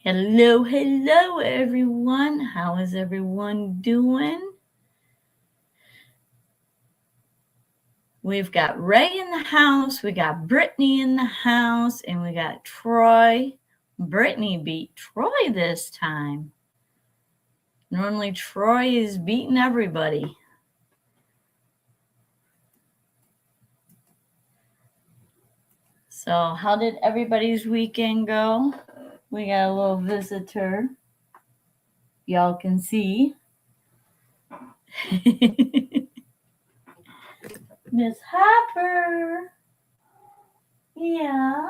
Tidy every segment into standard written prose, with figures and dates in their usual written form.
Hello, hello, everyone. How is everyone doing? We've got Ray in the house, we got Brittany in the house, and we got Troy. Brittany beat Troy this time. Normally, Troy is beating everybody. So, how did everybody's weekend go? We got a little visitor. Y'all can see. Miss Hopper. Yeah.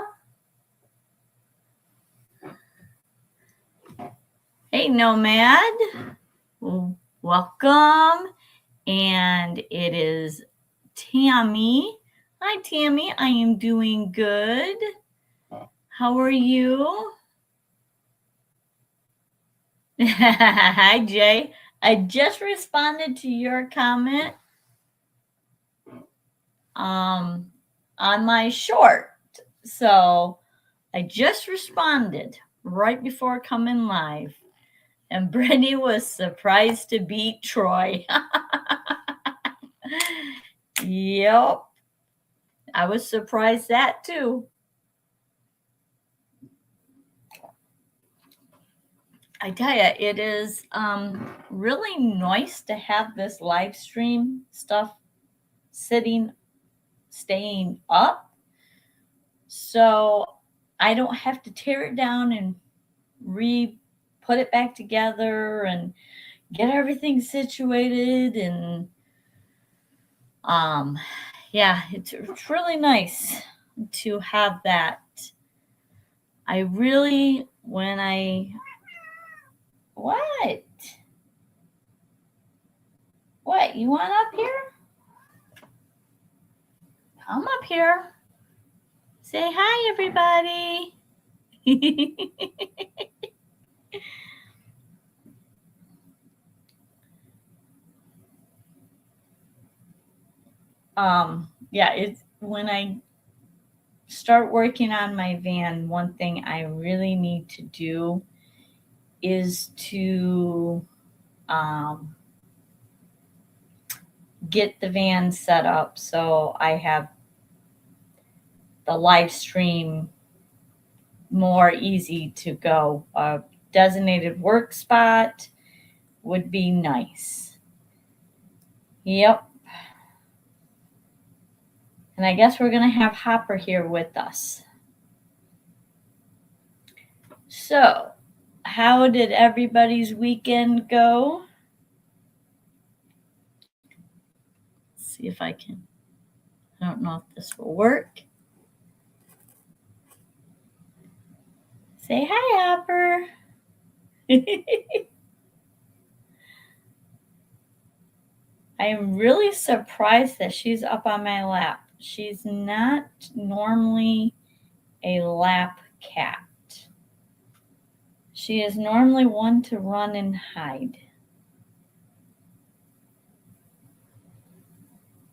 Hey, Nomad. Well, welcome. And it is Tammy. Hi, Tammy. I am doing good. How are you? Hi, Jay. I just responded to your comment on my short. So I just responded right before coming live. And Brittany was surprised to beat Troy. Yep. I was surprised that too. I tell you, it is really nice to have this live stream stuff staying up. So I don't have to tear it down and put it back together and get everything situated. And yeah, it's really nice to have that. I really, when I, what? What, you want up here? Come up here. Say hi, everybody. Yeah, it's when I start working on my van, one thing I really need to do is to get the van set up so I have the live stream more easy to go. A designated work spot would be nice. Yep. And I guess we're going to have Hopper here with us. So, how did everybody's weekend go? Let's see if I can. I don't know if this will work. Say hi, Hopper. I am really surprised that she's up on my lap. She's not normally a lap cat. She is normally one to run and hide.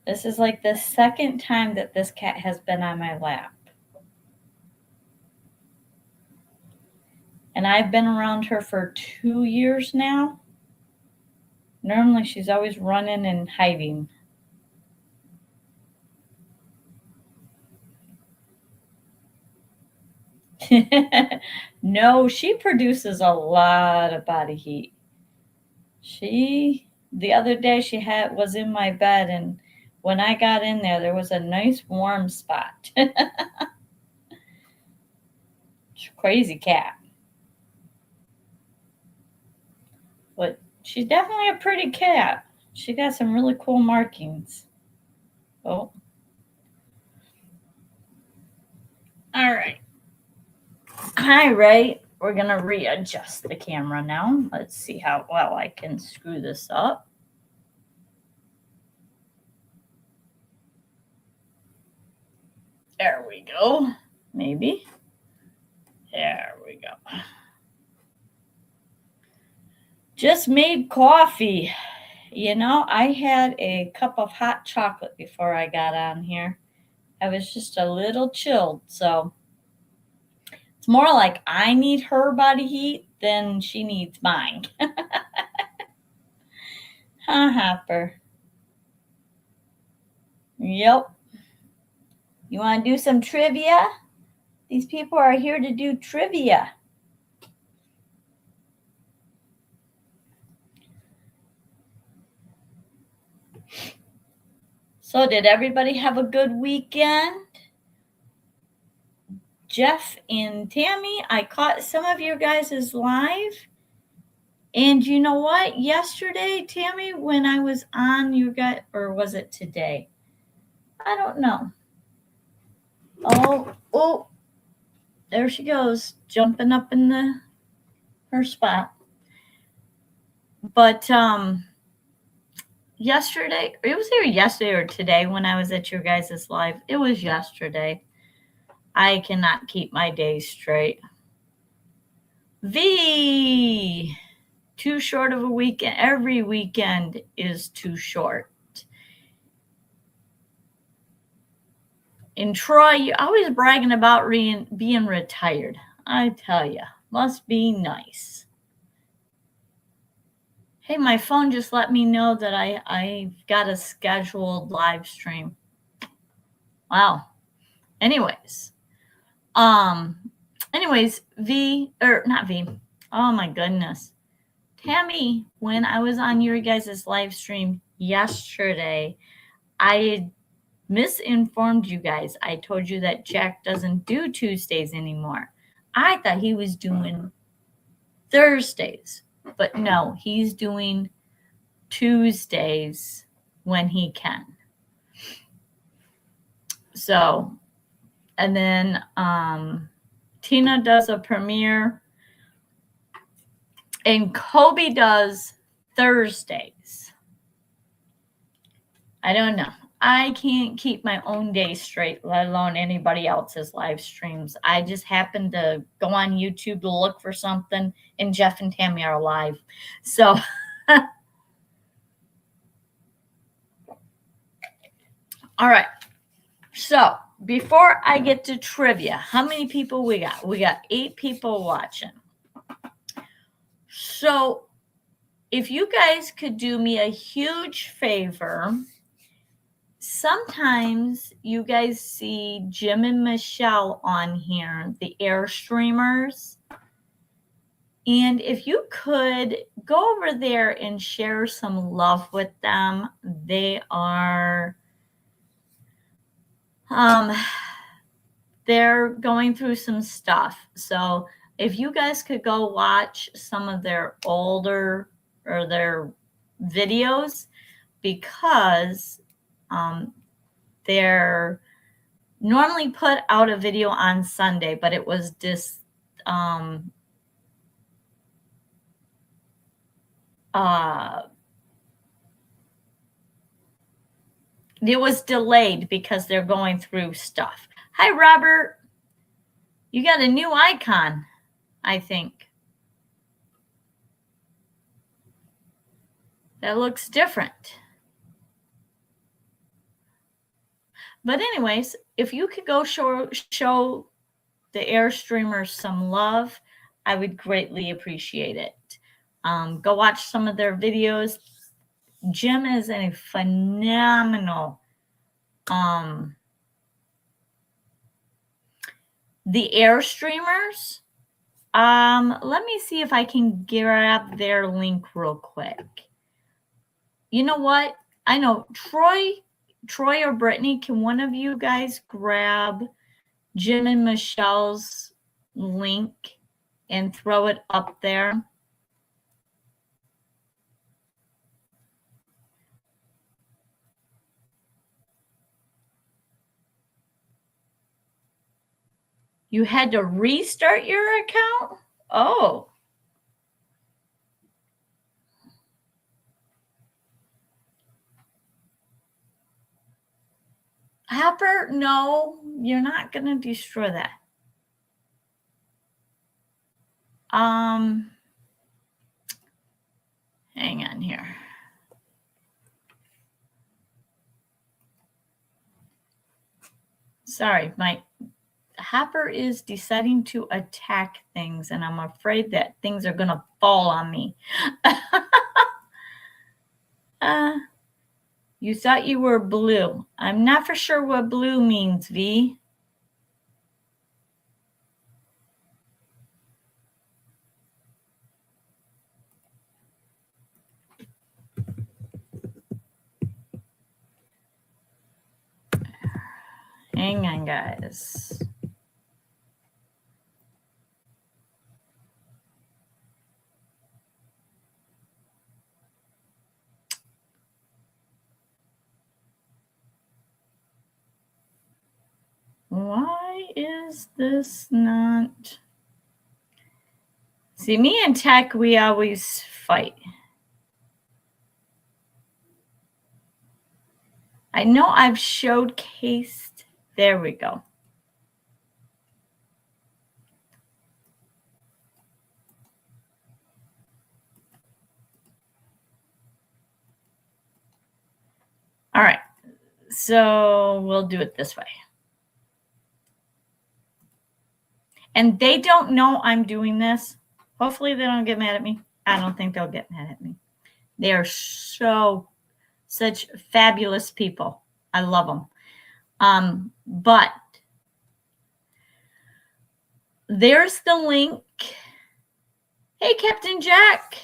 This is like the second time that this cat has been on my lap. And I've been around her for 2 years now. Normally, she's always running and hiding. No, she produces a lot of body heat. The other day she was in my bed, and when I got in there was a nice warm spot. Crazy cat. But she's definitely a pretty cat. She got some really cool markings. Oh. All right. Hi, Ray. We're going to readjust the camera now. Let's see how well I can screw this up. There we go. Maybe. There we go. Just made coffee. You know, I had a cup of hot chocolate before I got on here. I was just a little chilled, so It's more like I need her body heat than she needs mine. Huh, Hopper? Yep. You want to do some trivia? These people are here to do trivia. So did everybody have a good weekend? Jeff and Tammy, I caught some of your guys' live. And you know what? Yesterday, Tammy, when I was on your guys, or was it today? I don't know. Oh, there she goes, jumping up in her spot. But yesterday, it was either yesterday or today when I was at your guys' live. It was yesterday. I cannot keep my days straight. V, too short of a weekend. Every weekend is too short. And Troy, you're always bragging about being retired. I tell you, must be nice. Hey, my phone just let me know that I've got a scheduled live stream. Wow. Anyways, V, or not V. Oh my goodness. Tammy, when I was on your guys' live stream yesterday, I misinformed you guys. I told you that Jack doesn't do Tuesdays anymore. I thought he was doing Thursdays, but no, he's doing Tuesdays when he can. So, and then Tina does a premiere, and Kobe does Thursdays. I don't know. I can't keep my own day straight, let alone anybody else's live streams. I just happen to go on YouTube to look for something, and Jeff and Tammy are live. So, all right. So, before I get to trivia, how many people we got? We got 8 people watching. So, if you guys could do me a huge favor, sometimes you guys see Jim and Michelle on here, the Airstreamers. And if you could go over there and share some love with them, they are they're going through some stuff. So if you guys could go watch some of their older or their videos, because they're normally put out a video on Sunday, but it was it was delayed because they're going through stuff. Hi, Robert. You got a new icon, I think. That looks different. But anyways, if you could go show the Airstreamers some love, I would greatly appreciate it. Go watch some of their videos. Jim is a phenomenal the Airstreamers. Let me see if I can grab their link real quick. You know what? I know Troy or Brittany, can one of you guys grab Jim and Michelle's link and throw it up there? You had to restart your account? Oh. Hopper, no, you're not going to destroy that. Hang on here. Sorry, Hopper is deciding to attack things, and I'm afraid that things are going to fall on me. You thought you were blue. I'm not for sure what blue means, V. Hang on, guys. Why is this not? See, me and tech, we always fight. I know I've showcased. There we go. All right. So we'll do it this way. And they don't know I'm doing this. Hopefully they don't get mad at me. I don't think they'll get mad at me. They are such fabulous people. I love them. But there's the link. Hey, Captain Jack.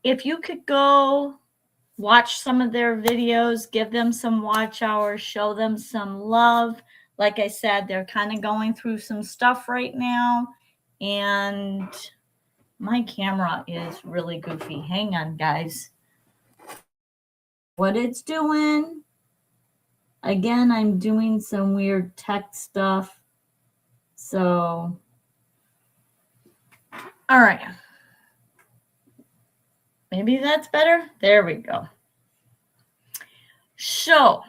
If you could go watch some of their videos, give them some watch hours, show them some love. Like I said, they're kind of going through some stuff right now. And my camera is really goofy. Hang on, guys. What it's doing. Again, I'm doing some weird tech stuff. So, all right. Maybe that's better. There we go. So,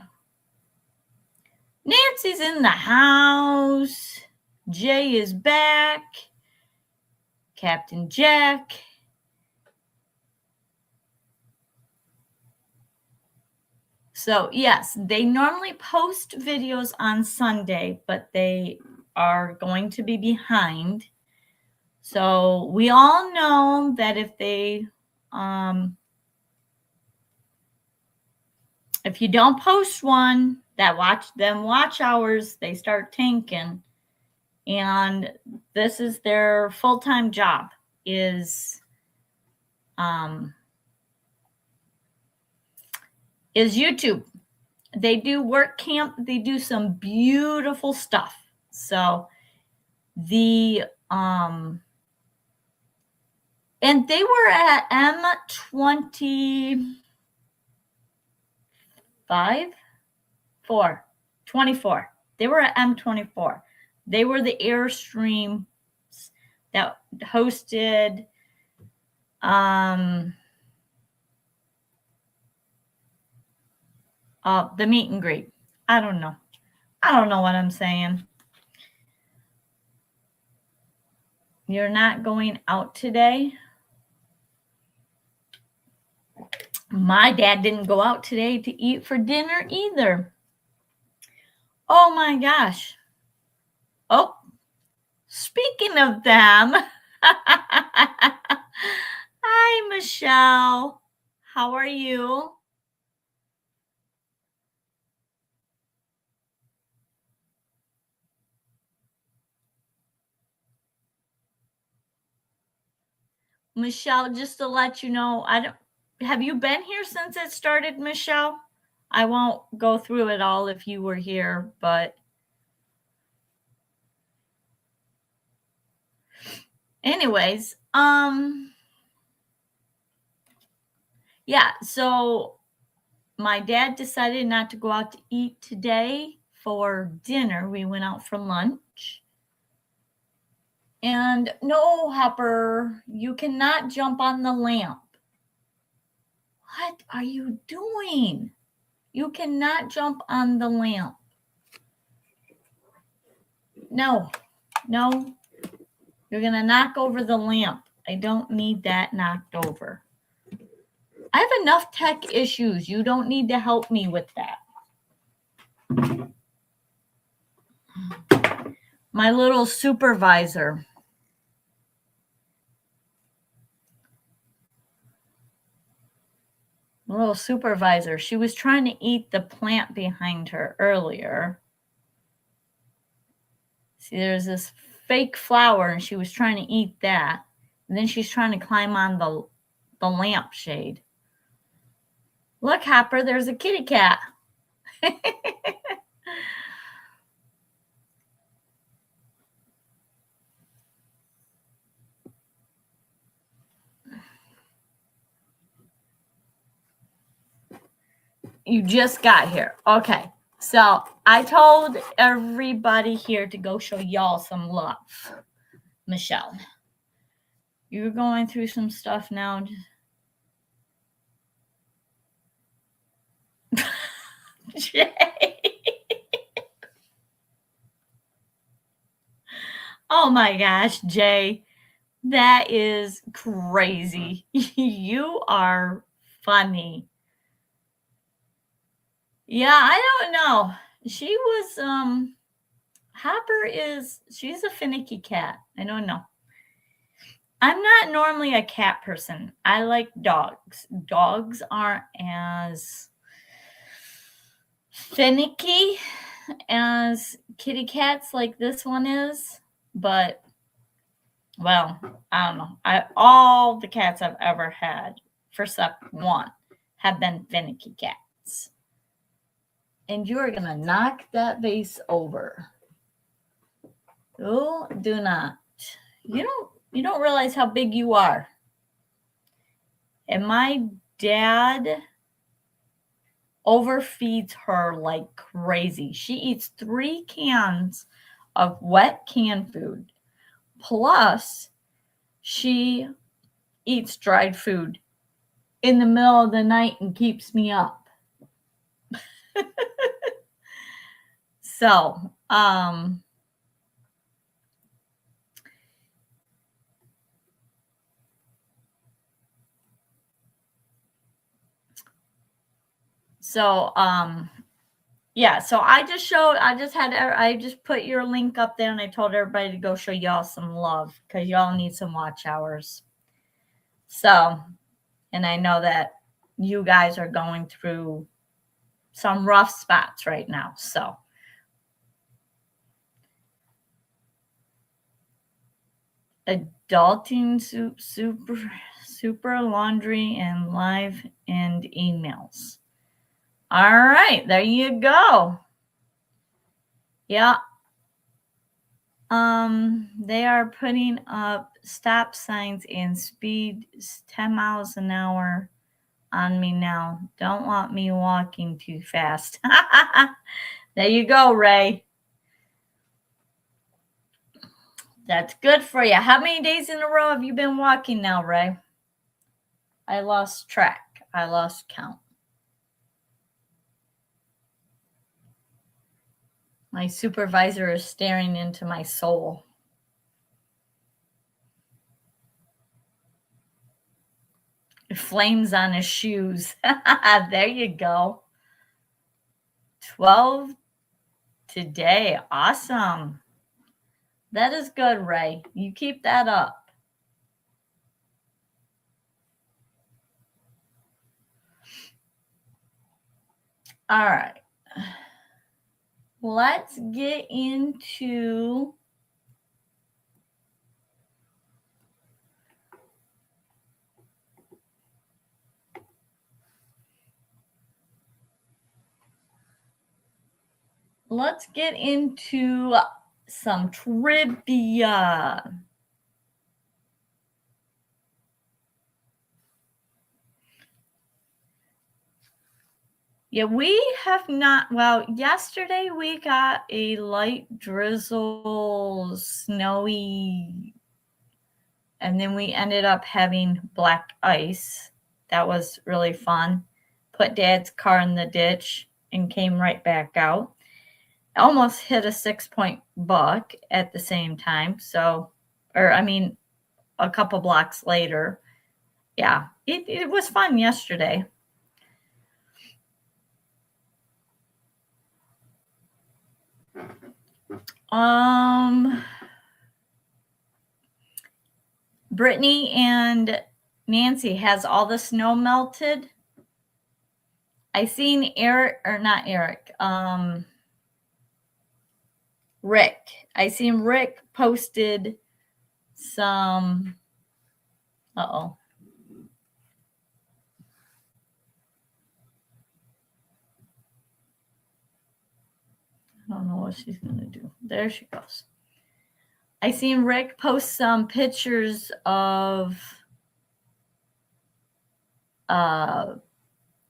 Nancy's in the house. Jay is back. Captain Jack. So, yes, they normally post videos on Sunday, but they are going to be behind. So, we all know that if you don't post one, that watch hours, they start tanking. And this is their full-time job is YouTube. They do work camp. They do some beautiful stuff. So and they were at M25, 24. They were at M24. They were the Airstream that hosted the meet and greet. I don't know what I'm saying. You're not going out today? My dad didn't go out today to eat for dinner either. Oh my gosh. Oh, speaking of them. Hi, Michelle. How are you? Michelle, just to let you know, have you been here since it started, Michelle? I won't go through it all if you were here, but anyways, yeah, so my dad decided not to go out to eat today for dinner. We went out for lunch. And no, Hopper, you cannot jump on the lamp. What are you doing? You cannot jump on the lamp. No. You're going to knock over the lamp. I don't need that knocked over. I have enough tech issues. You don't need to help me with that. My little supervisor. Little supervisor. She was trying to eat the plant behind her earlier. See, there's this fake flower, and she was trying to eat that. And then she's trying to climb on the lampshade. Look, Hopper, there's a kitty cat. You just got here. Okay. So I told everybody here to go show y'all some love. Michelle, you're going through some stuff now. Jay. Oh my gosh, Jay. That is crazy. You are funny. Yeah, I don't know. She was Hopper she's a finicky cat. I don't know. I'm not normally a cat person. I like dogs. Dogs aren't as finicky as kitty cats like this one is, but well, I don't know. All the cats I've ever had, except one, have been finicky cats. And you're gonna knock that vase over. Oh, do not. You don't realize how big you are. And my dad overfeeds her like crazy. She eats 3 cans of wet canned food. Plus, she eats dried food in the middle of the night and keeps me up. So, yeah, so I just put your link up there, and I told everybody to go show y'all some love because y'all need some watch hours. So, and I know that you guys are going through some rough spots right now. So, adulting, super laundry, and live and emails. All right, there you go. Yeah. They are putting up stop signs and speed 10 miles an hour on me now. Don't want me walking too fast. There you go, Ray. That's good for you. How many days in a row have you been walking now, Ray? I lost track. I lost count. My supervisor is staring into my soul. Flames on his shoes. There you go. 12 today. Awesome. That is good, Ray. You keep that up. All right. Let's get into some trivia. Yeah, we have not. Well, yesterday we got a light drizzle, snowy, and then we ended up having black ice. That was really fun. Put Dad's car in the ditch and came right back out. Almost hit a 6-point buck at the same time. So, a couple blocks later. Yeah, it was fun yesterday. Brittany and Nancy, has all the snow melted? I seen Eric, or not Eric, Rick. I seen Rick posted some, uh-oh. I don't know what she's going to do. There she goes. I seen Rick post some pictures of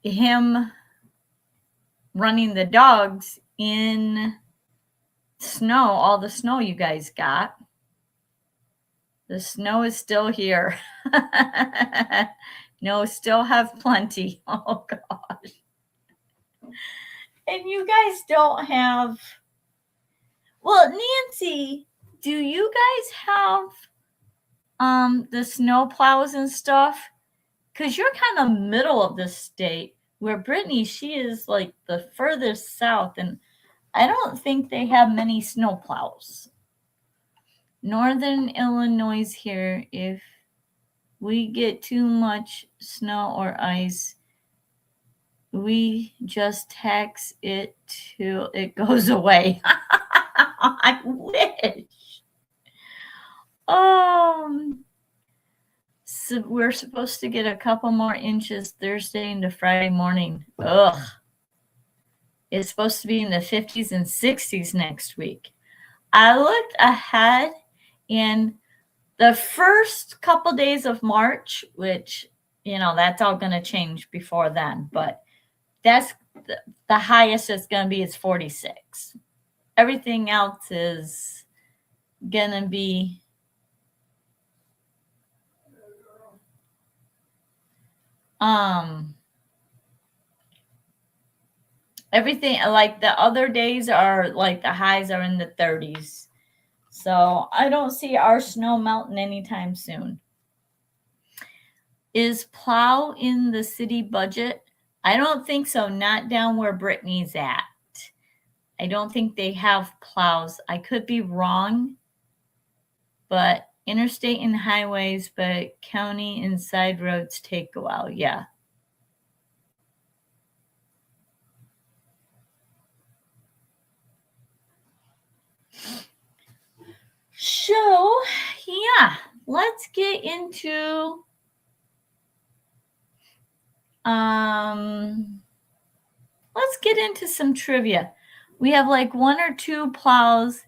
him running the dogs in snow, all the snow you guys got. The snow is still here. No, still have plenty. Oh, gosh. And you guys don't have... Well, Nancy, do you guys have the snow plows and stuff? Because you're kind of middle of the state, where Brittany, she is like the furthest south, and I don't think they have many snow plows. Northern Illinois here, if we get too much snow or ice, we just tax it till it goes away. I wish. So we're supposed to get a couple more inches Thursday into Friday morning. Ugh. It's supposed to be in the 50s and 60s next week. I looked ahead, and the first couple days of March, which, you know, that's all going to change before then, but that's the highest it's going to be is 46. Everything else is going to be everything, like the other days are like the highs are in the 30s. So I don't see our snow melting anytime soon. Is plow in the city budget? I don't think so. Not down where Brittany's at. I don't think they have plows. I could be wrong, but interstate and highways, but county and side roads take a while. Yeah. So, yeah, let's get into some trivia. We have like one or two plows,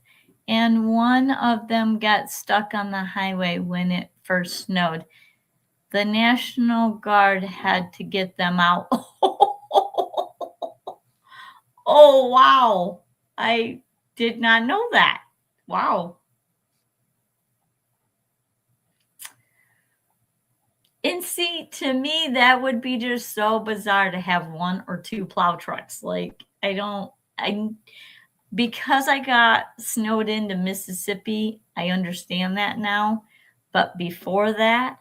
and one of them got stuck on the highway when it first snowed. The National Guard had to get them out. Oh, wow. I did not know that. Wow. And see, to me, that would be just so bizarre to have one or two plow trucks. Like, because I got snowed into Mississippi, I understand that now. But before that,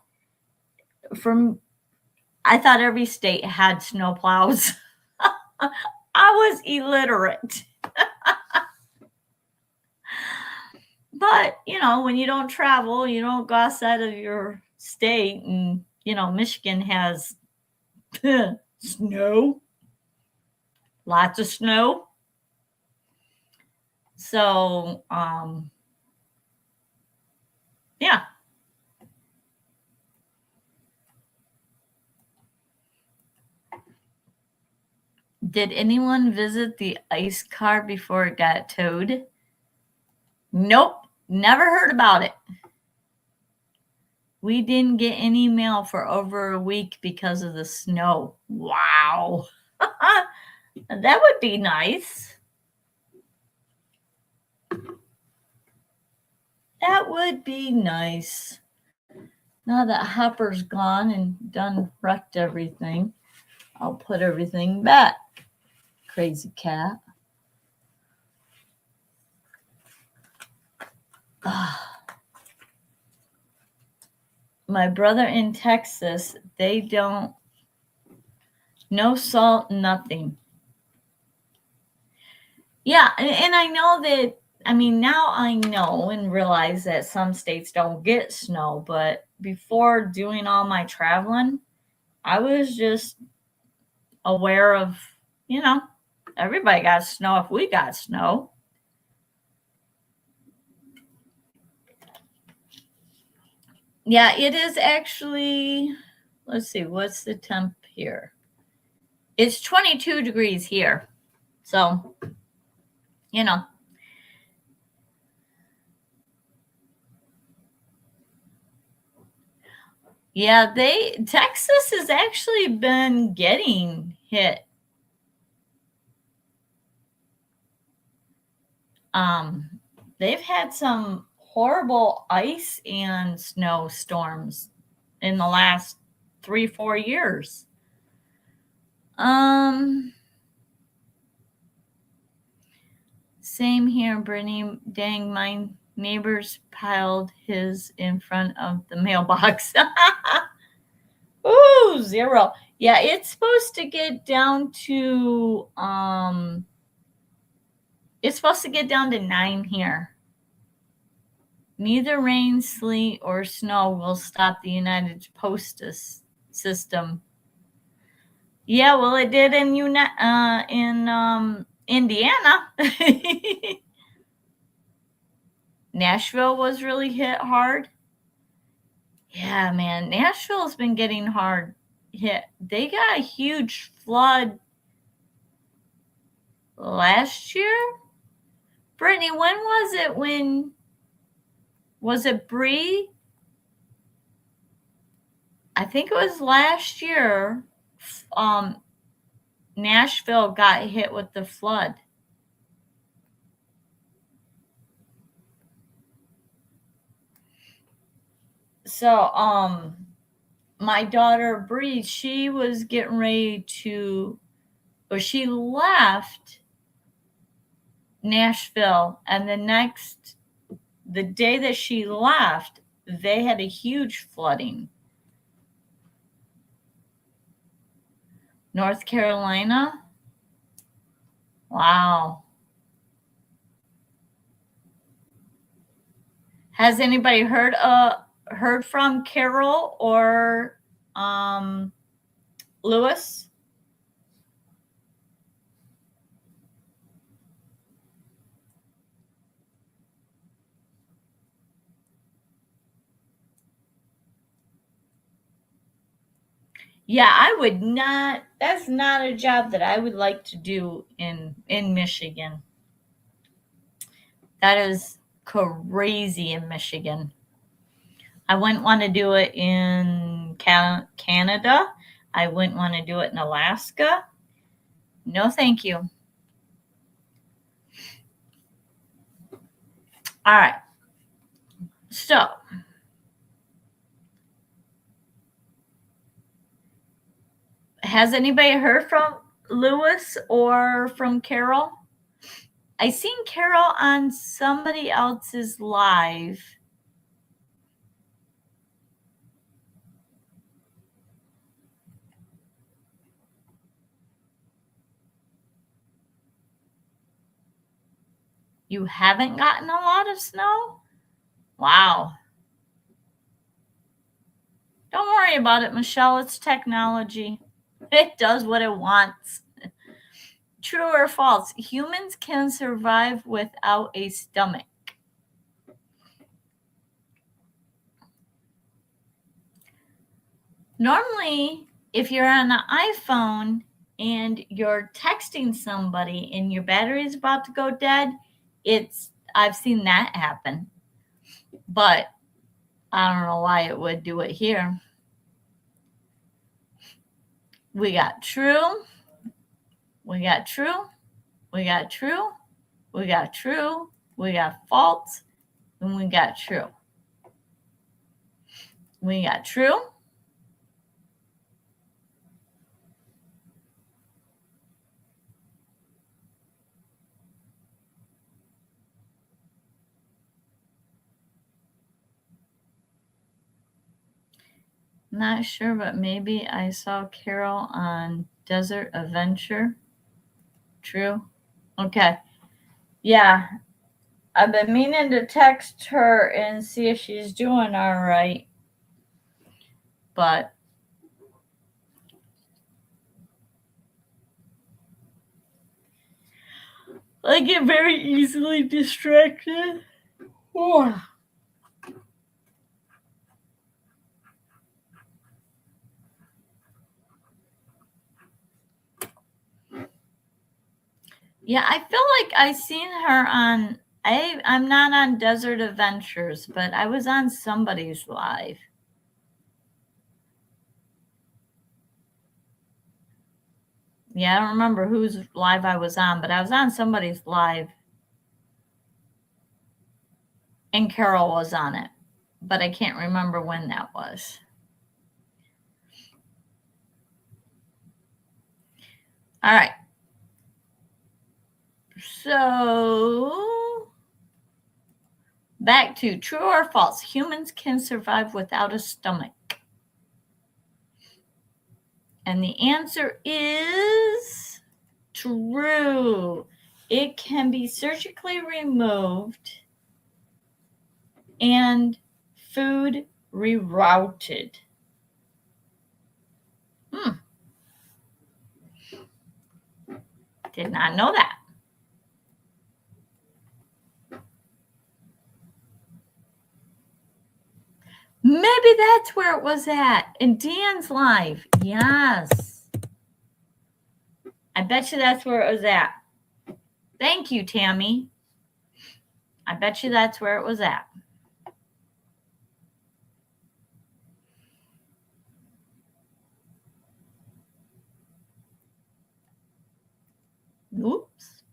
I thought every state had snow plows. I was illiterate. But, you know, when you don't travel, you don't go outside of your state, and, you know, Michigan has snow, lots of snow. So, yeah. Did anyone visit the ice car before it got towed? Nope, never heard about it. We didn't get any mail for over a week because of the snow. Wow. That would be nice. That would be nice. Now that Hopper's gone and done wrecked everything, I'll put everything back. Crazy cat. My brother in Texas, they don't, no salt, nothing. Yeah, and I know that I mean, now I know and realize that some states don't get snow, but before doing all my traveling, I was just aware of, everybody got snow if we got snow. Yeah, it is actually, let's see, what's the temp here? It's 22 degrees here. So, yeah, Texas has actually been getting hit. They've had some horrible ice and snowstorms in the last 3-4 years. Same here, Brittany. Dang, my neighbors piled his in front of the mailbox. Ooh, 0. Yeah, it's supposed to get down to it's supposed to get down to 9 here. Neither rain, sleet, or snow will stop the United Post system. Yeah, well, it did in Indiana. Nashville was really hit hard. Yeah, man, Nashville's been getting hard hit. They got a huge flood last year. Brittany, when was it? Was it Bree? I think it was last year. Nashville got hit with the flood. So, my daughter Bree, she was getting ready to, or she left Nashville, and the day that she left, they had a huge flooding. North Carolina? Wow. Has anybody heard from Carol or Lewis? Yeah, I would not. That's not a job that I would like to do in Michigan. That is crazy in Michigan. I wouldn't want to do it in Canada. I wouldn't want to do it in Alaska. No, thank you. All right. So, has anybody heard from Lewis or from Carol? I seen Carol on somebody else's live. You haven't gotten a lot of snow? Wow. Don't worry about it, Michelle. It's technology. It does what it wants. True or false? Humans can survive without a stomach. Normally, if you're on an iPhone and you're texting somebody and your battery is about to go dead, I've seen that happen. But I don't know why it would do it here. We got true. We got true. We got true. We got true. We got false. And we got true. We got true. Not sure, but maybe I saw Carol on Desert Adventure. True. Okay. Yeah. I've been meaning to text her and see if she's doing all right. But I get very easily distracted. Oh. Yeah, I feel like I seen her on, I'm not on Desert Adventures, but I was on somebody's live. Yeah, I don't remember whose live I was on, but I was on somebody's live. And Carol was on it, but I can't remember when that was. All right. So back to true or false. Humans can survive without a stomach. And the answer is true. It can be surgically removed and food rerouted. Did not know that. Maybe that's where it was at, in Dan's live. Yes. I bet you that's where it was at. Thank you, Tammy. I bet you that's where it was at. Oops.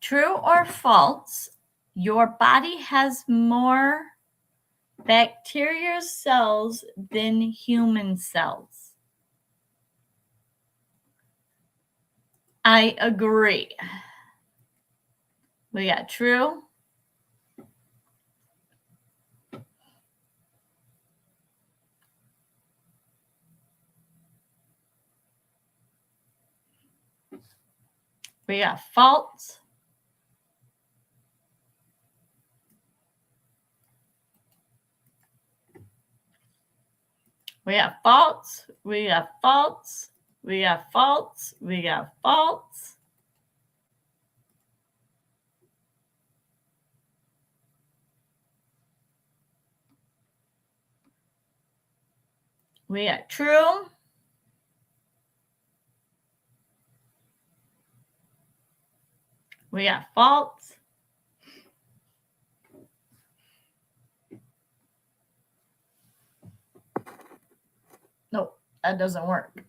True or false, your body has more bacterial cells than human cells? I agree. We got true. We got false. We got false. We got false. We got false. We got false. We got true. We got false. Nope, that doesn't work.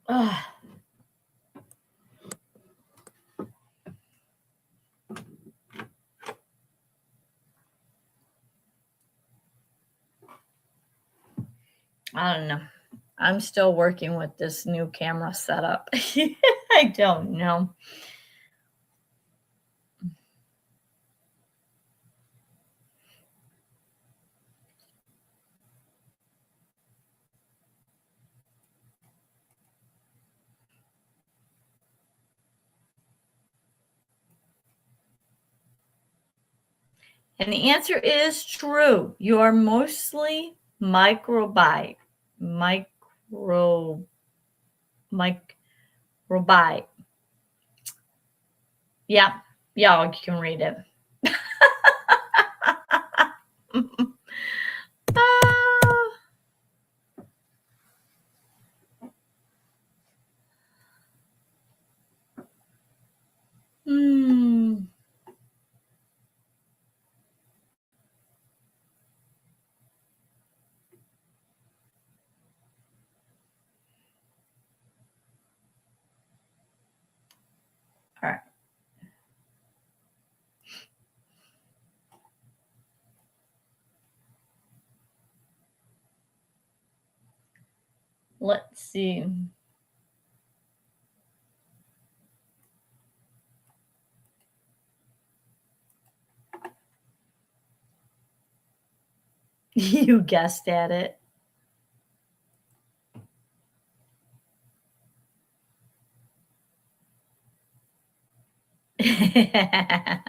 Ugh. I don't know. I'm still working with this new camera setup. I don't know. And the answer is true. You are mostly microbiome. Microbiome. Yeah, y'all can read it. All right. Let's see. You guessed at it. It's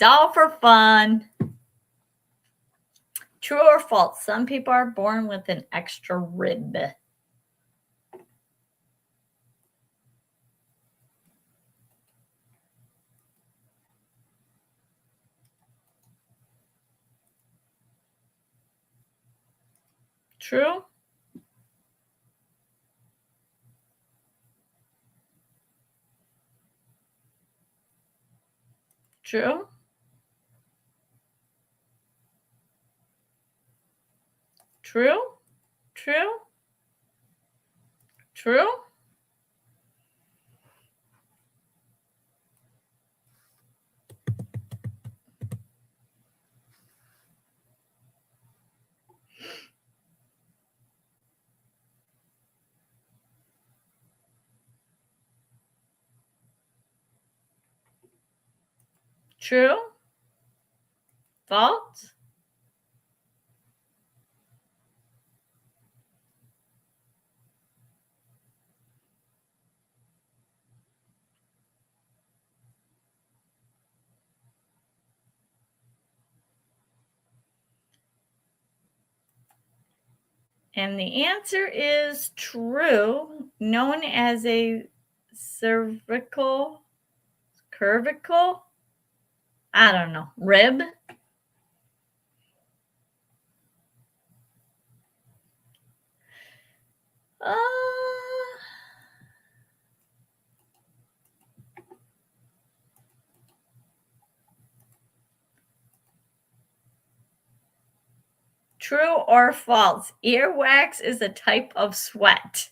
all for fun. True or false? Some people are born with an extra rib. True? True? True? True? True? True? False? And the answer is true, known as a cervical, I don't know, rib. Uh, True or false? Earwax is a type of sweat.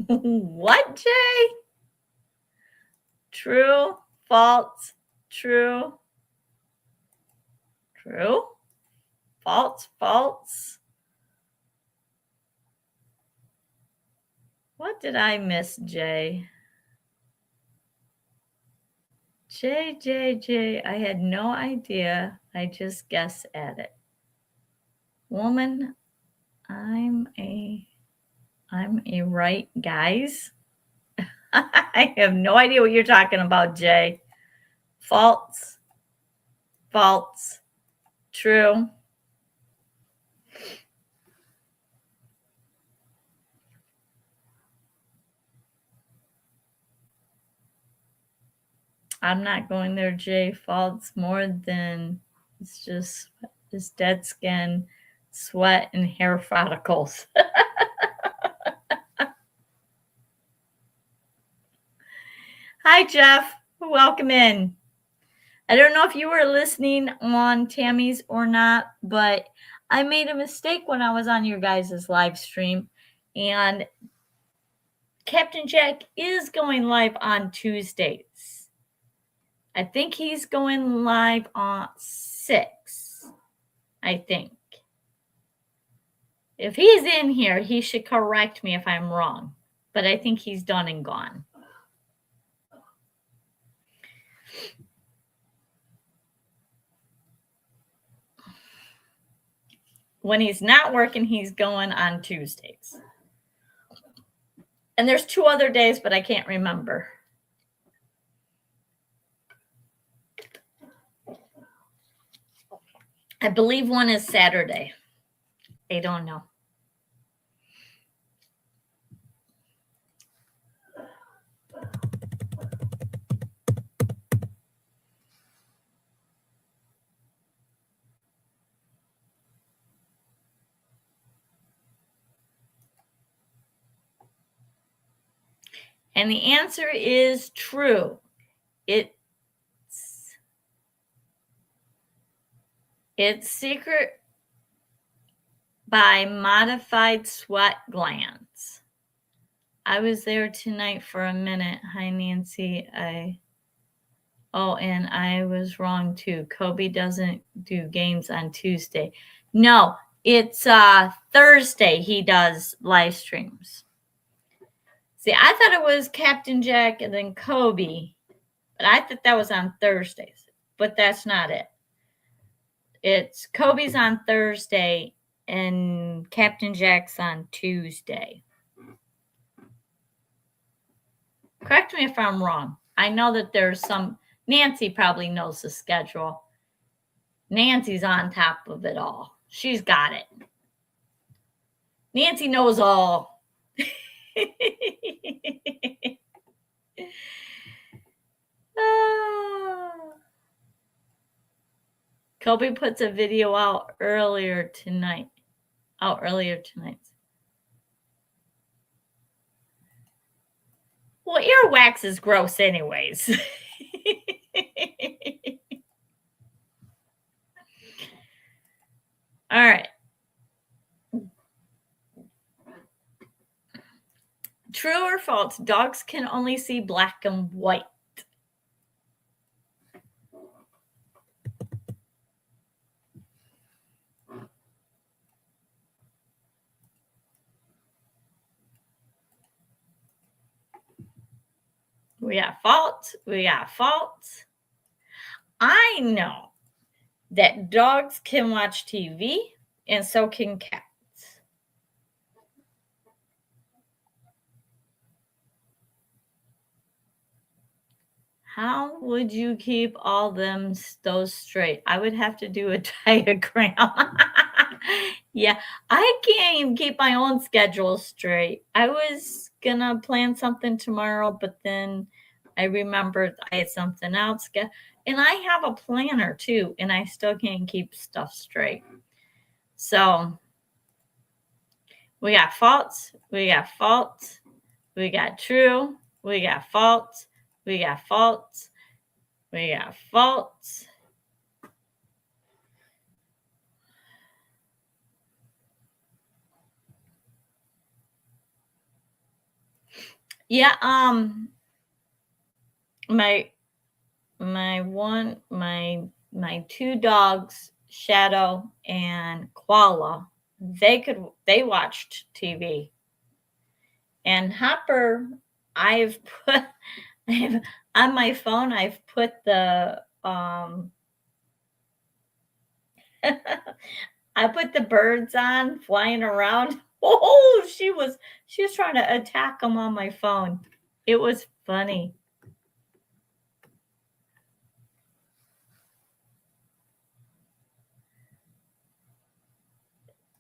What, Jay? True, false, true, true, false, false. What did I miss, Jay? Jay, I had no idea. I just guessed at it. Woman, I'm a right guys. I have no idea what you're talking about, Jay. False, false, true. I'm not going there, Jay. False more than it's just dead skin, sweat, and hair follicles. Hi, Jeff. Welcome in. I don't know if you were listening on Tammy's or not, but I made a mistake when I was on your guys' live stream. And Captain Jack is going live on Tuesdays. I think he's going live on 6, I think. If he's in here, he should correct me if I'm wrong. But I think he's done and gone. When he's not working, he's going on Tuesdays. And there's 2 other days, but I can't remember. I believe one is Saturday. I don't know. And the answer is true. It's secret by modified sweat glands. I was there tonight for a minute. Hi, Nancy. And I was wrong too. Kobe doesn't do games on Tuesday. No, it's Thursday he does live streams. See, I thought it was Captain Jack and then Kobe, but I thought that was on Thursdays, but that's not it. It's Kobe's on Thursday and Captain Jack's on Tuesday. Correct me if I'm wrong. I know that there's some, Nancy probably knows the schedule. Nancy's on top of it all. She's got it. Nancy knows all. Kobe puts a video out earlier tonight. Well, earwax is gross anyways. All right. True or false? Dogs can only see black and white. We got false. I know that dogs can watch TV and so can cats. How would you keep all those straight? I would have to do a diagram. Yeah, I can't even keep my own schedule straight. I was gonna plan something tomorrow, but then I remembered I had something else. And I have a planner too, and I still can't keep stuff straight. So we got false, we got false, we got true, we got false, we got false, we got false. Yeah, my two dogs, Shadow and Koala, they watched TV. And Hopper, on my phone, I've put the I put the birds on flying around. Oh, she was trying to attack them on my phone. It was funny.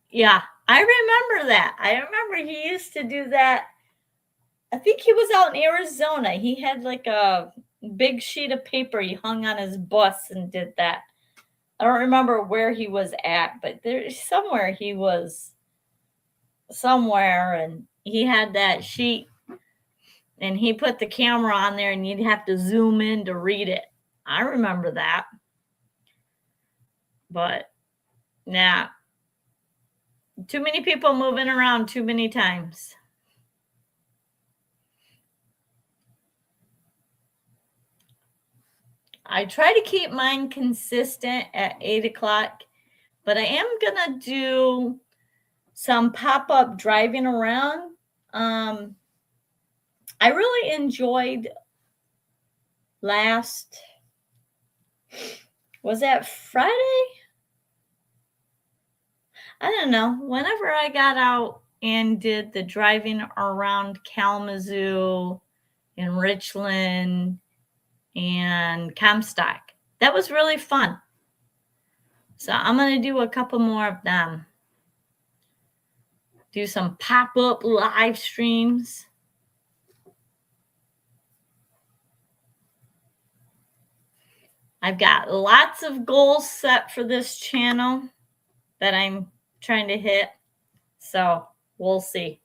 Yeah, I remember that. I remember he used to do that. I think he was out in Arizona. He had like a big sheet of paper he hung on his bus and did that. I don't remember where he was at, but there's somewhere he was somewhere, and he had that sheet and he put the camera on there and you'd have to zoom in to read it. I remember that. But nah, too many people moving around too many times. I try to keep mine consistent at 8 o'clock, but I am going to do some pop-up driving around. I really enjoyed was that Friday? I don't know. Whenever I got out and did the driving around Kalamazoo and Richland and Comstock, that was really fun. So I'm going to do a couple more of them. Do some pop-up live streams. I've got lots of goals set for this channel that I'm trying to hit. So we'll see.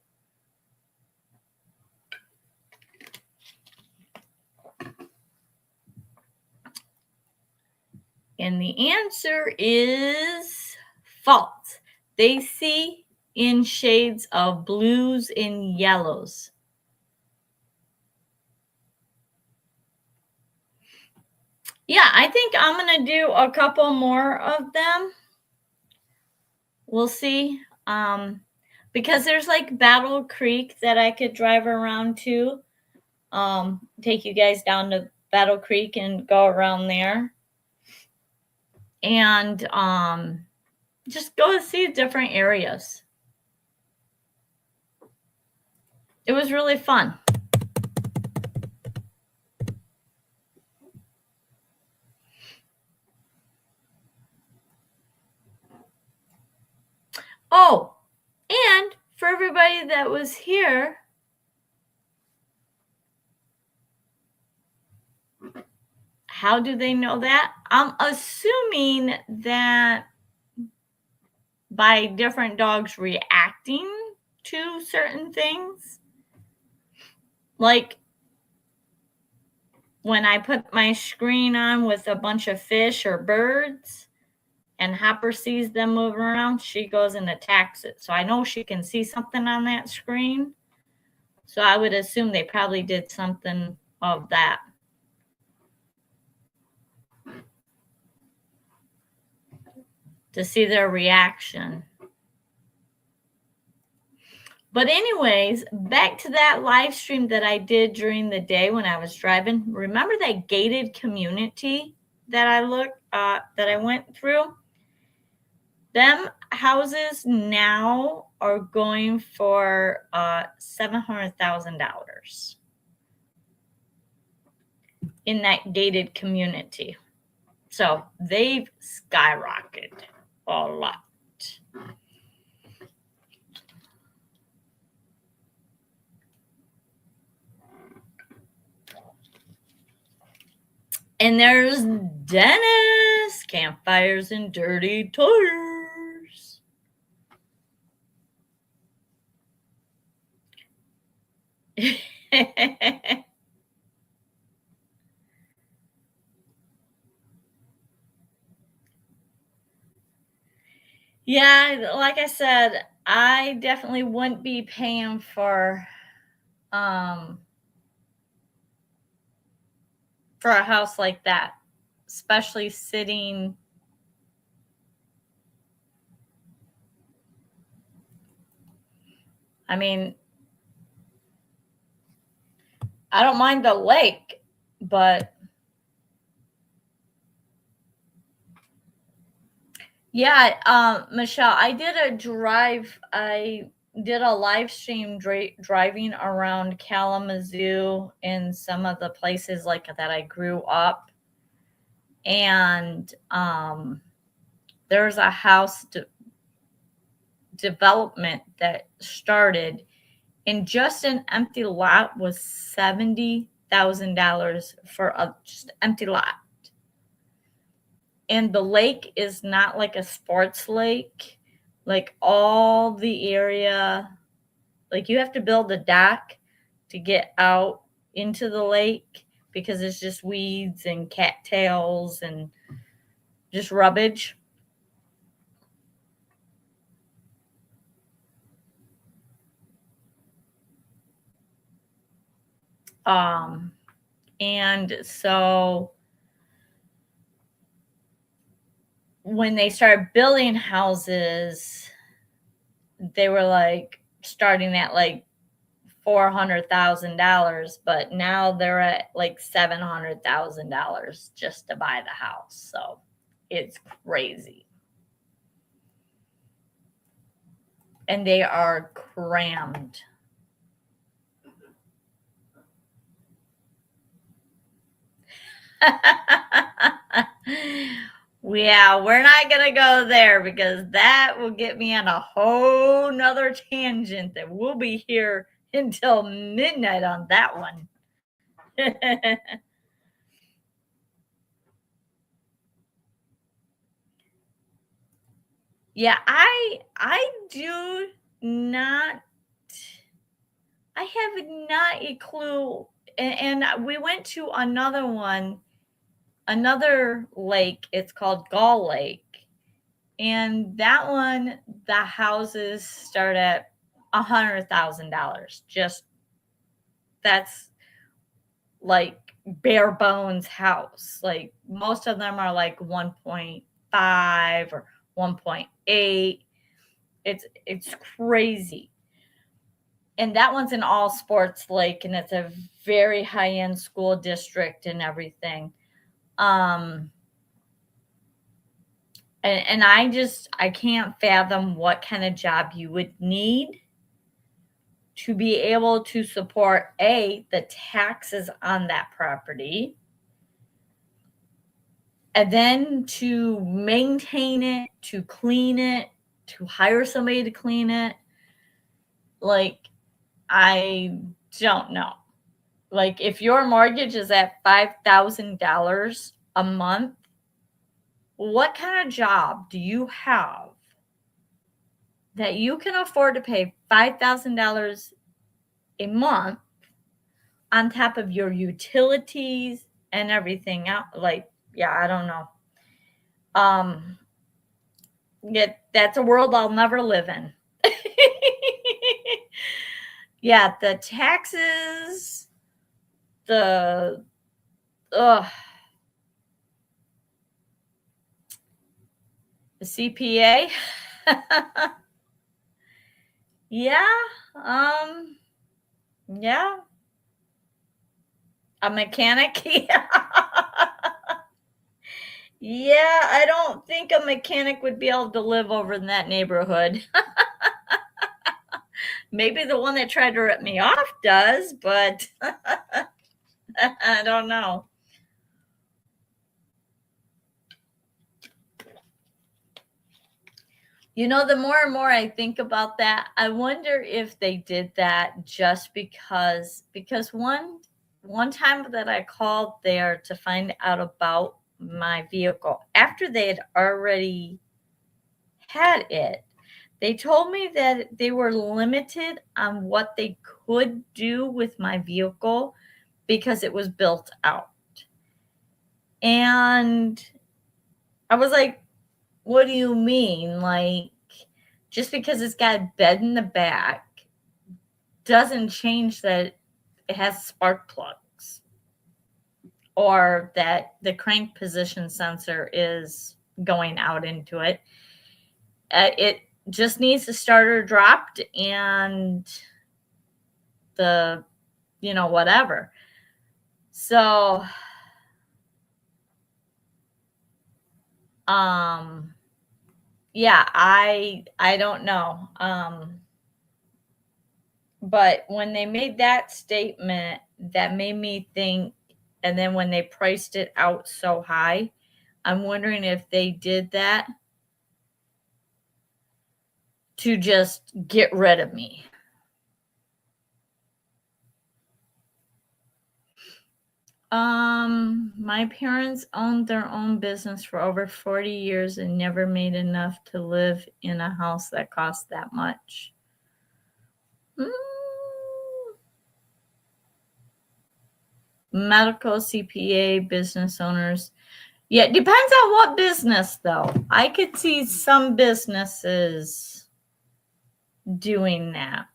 And the answer is false. They see in shades of blues and yellows. Yeah, I think I'm gonna do a couple more of them. We'll see. Because there's like Battle Creek that I could drive around to. Take you guys down to Battle Creek and go around there. And just go see different areas. It was really fun. Oh, and for everybody that was here, how do they know that? I'm assuming that by different dogs reacting to certain things. Like when I put my screen on with a bunch of fish or birds and Hopper sees them moving around, she goes and attacks it. So I know she can see something on that screen. So I would assume they probably did something of that. To see their reaction. But anyways, back to that live stream that I did during the day when I was driving. Remember that gated community that I went through? Them houses now are going for $700,000 in that gated community. So they've skyrocketed a lot. And there's Dennis, campfires and dirty tires. Yeah, like I said, I definitely wouldn't be paying for a house like that, especially sitting. I mean, I don't mind the lake, but yeah, Michelle, I did a drive. I did a live stream driving around Kalamazoo and some of the places like that I grew up. And there's a house development that started, and just an empty lot was $70,000 for a just empty lot. And the lake is not like a sports lake. Like all the area, like you have to build a dock to get out into the lake because it's just weeds and cattails and just rubbish. And so when they started building houses, they were like starting at like $400,000, but now they're at like $700,000 just to buy the house. So it's crazy. And they are crammed. Yeah, we're not going to go there because that will get me on a whole nother tangent that we'll be here until midnight on that one. Yeah, I do not, I have not a clue. And we went to another one, another lake. It's called Gull Lake. And that one, the houses start at $100,000. Just that's like bare bones house. Like most of them are like 1.5 or 1.8. It's crazy. And that one's an all sports lake, and it's a very high end school district and everything. And I can't fathom what kind of job you would need to be able to support the taxes on that property, and then to maintain it, to clean it, to hire somebody to clean it. Like, I don't know. Like, if your mortgage is at $5,000 a month, what kind of job do you have that you can afford to pay $5,000 a month on top of your utilities and everything else? Like, yeah, I don't know. Yeah, that's a world I'll never live in. Yeah, the taxes, the ugh, the CPA. Yeah, yeah, a mechanic. Yeah, I don't think a mechanic would be able to live over in that neighborhood. Maybe the one that tried to rip me off does, but I don't know. You know, the more and more I think about that, I wonder if they did that just because one time that I called there to find out about my vehicle, after they had already had it, they told me that they were limited on what they could do with my vehicle because it was built out. And I was like, what do you mean? Like, just because it's got a bed in the back doesn't change that it has spark plugs or that the crank position sensor is going out into it. It just needs the starter dropped and the, whatever. So, yeah, I don't know. But when they made that statement, that made me think, and then when they priced it out so high, I'm wondering if they did that to just get rid of me. My parents owned their own business for over 40 years and never made enough to live in a house that cost that much. Medical, CPA, business owners. Yeah, it depends on what business, though. I could see some businesses doing that.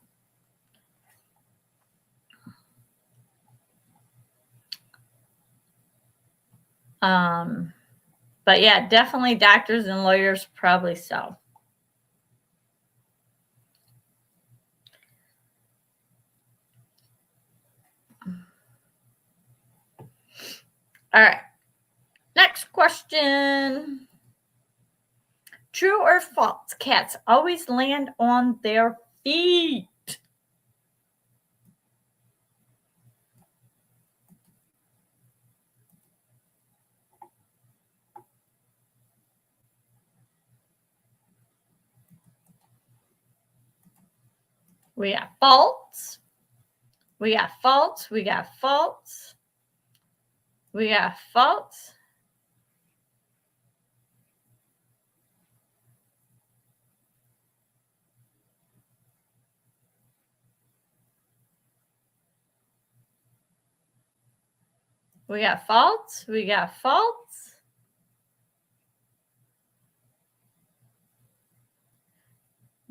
But yeah, definitely doctors and lawyers, probably so. All right. Next question. True or false? Cats always land on their feet. We got false. We got false. We got false. We got false. We got false. We got false.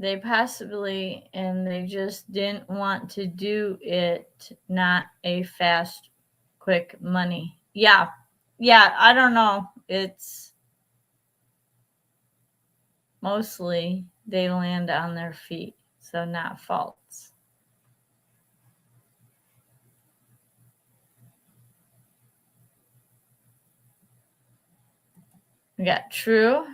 They possibly, and they just didn't want to do it, not a fast quick money. Yeah. Yeah, I don't know. It's mostly they land on their feet, so not false. We got true.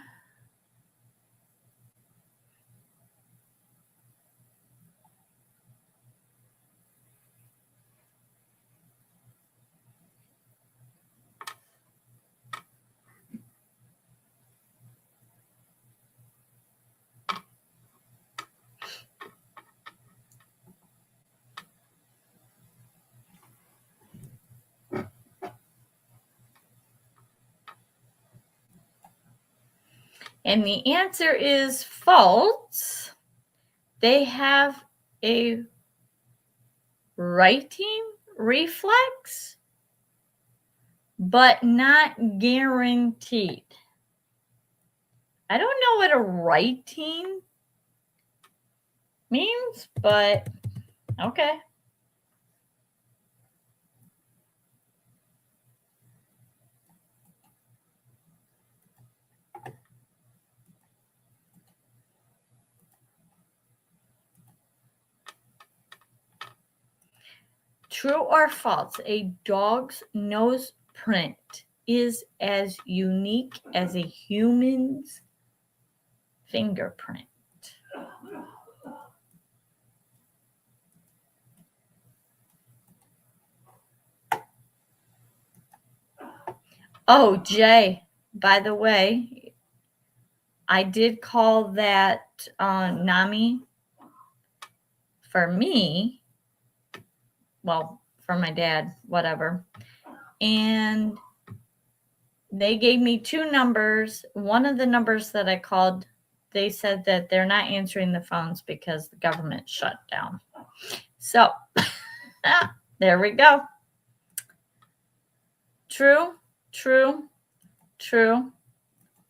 And the answer is false. They have a writing reflex, but not guaranteed. I don't know what a writing means, but okay. True or false? A dog's nose print is as unique as a human's fingerprint. Oh, Jay, by the way, I did call that NAMI for me. Well, for my dad, whatever. And they gave me two numbers. One of the numbers that I called, they said that they're not answering the phones because the government shut down. So there we go. True, true, true,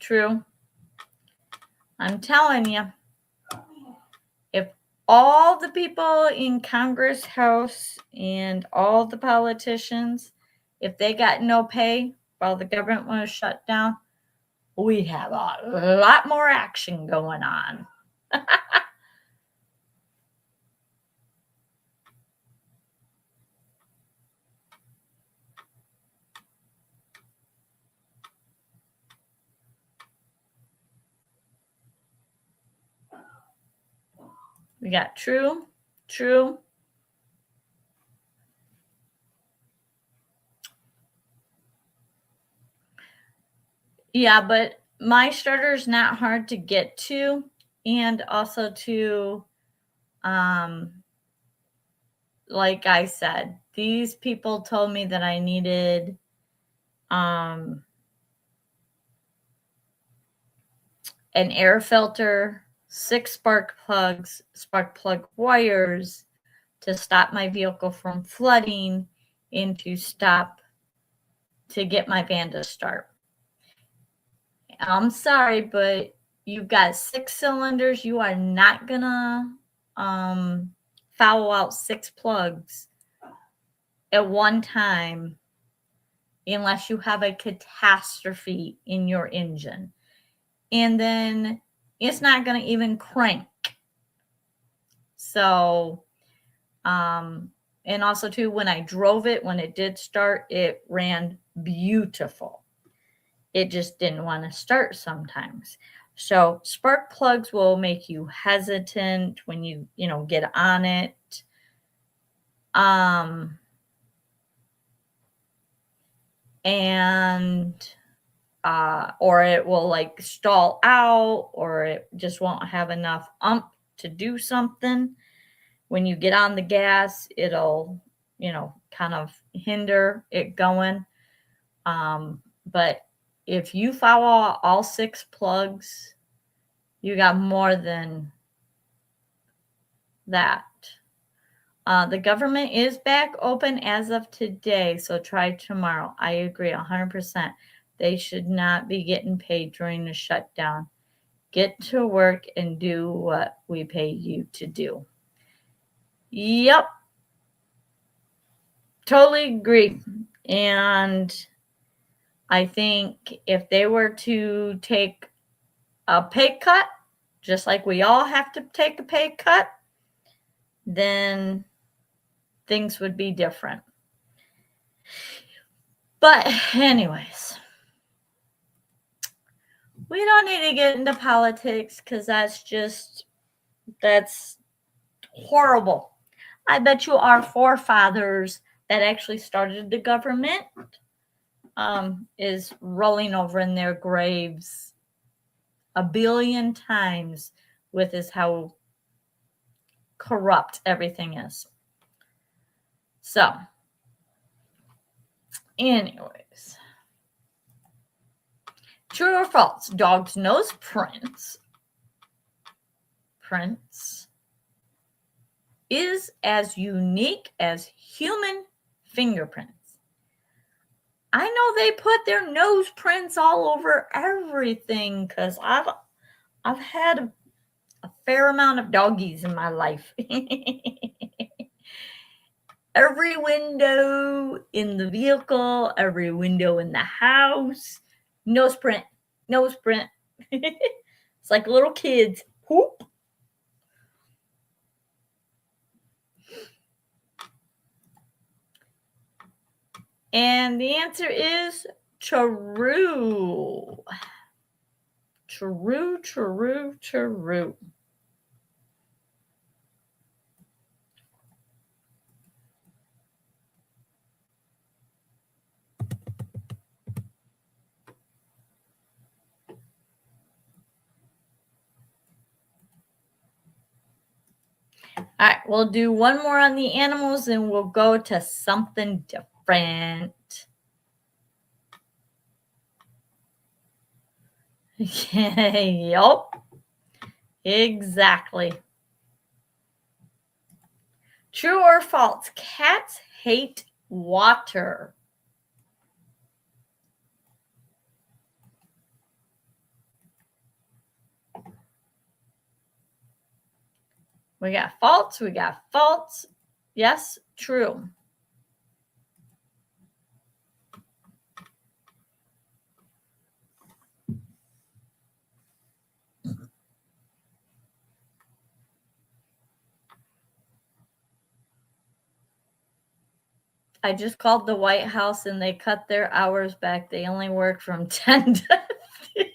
true. I'm telling you, if all the people in Congress, House, and all the politicians, if they got no pay while the government was shut down, we'd have a lot more action going on. We got true, true. Yeah, but my starter is not hard to get to, and also to, like I said, these people told me that I needed an air filter, 6 spark plug wires to stop my vehicle from flooding and to get my van to start. I'm sorry, but you've got 6 cylinders. You are not gonna foul out 6 plugs at one time unless you have a catastrophe in your engine. And then it's not going to even crank. So, and also too, when I drove it, when it did start, it ran beautiful. It just didn't want to start sometimes. So spark plugs will make you hesitant when you get on it. Or it will like stall out, or it just won't have enough ump to do something. When you get on the gas, it'll, kind of hinder it going. But if you follow all 6 plugs, you got more than that. The government is back open as of today, so try tomorrow. I agree 100%. They should not be getting paid during the shutdown. Get to work and do what we pay you to do. Yep. Totally agree. And I think if they were to take a pay cut, just like we all have to take a pay cut, then things would be different. But anyways, we don't need to get into politics because that's horrible. I bet you our forefathers that actually started the government is rolling over in their graves a billion times with how corrupt everything is. So, anyways, true or false? Dog's nose prints is as unique as human fingerprints. I know they put their nose prints all over everything because I've had a fair amount of doggies in my life. Every window in the vehicle, every window in the house, nose print. It's like little kids. Whoop. And the answer is true. True. All right, we'll do one more on the animals and we'll go to something different. Yup. Exactly. True or false? Cats hate water. We got false. Yes, true. I just called the White House and they cut their hours back. They only work from 10 to 3.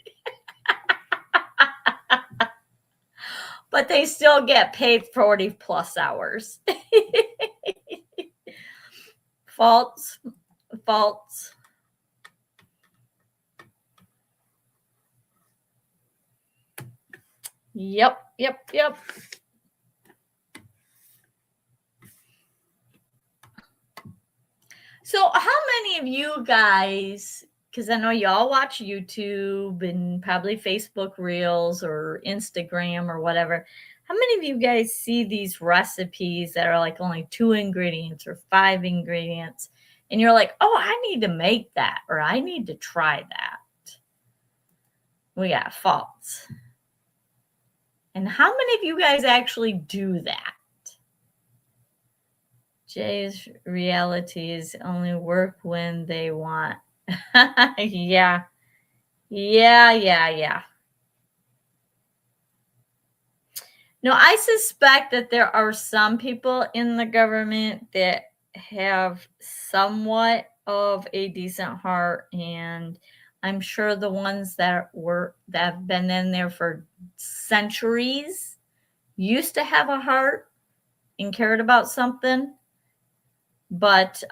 But they still get paid 40 plus hours. False. Yep. So how many of you guys, because I know y'all watch YouTube and probably Facebook Reels or Instagram or whatever, how many of you guys see these recipes that are like only 2 ingredients or 5 ingredients and you're like, oh, I need to make that or I need to try that? We got false. And how many of you guys actually do that? Jay's realities only work when they want. Yeah. No, I suspect that there are some people in the government that have somewhat of a decent heart, and I'm sure the ones that have been in there for centuries used to have a heart and cared about something. But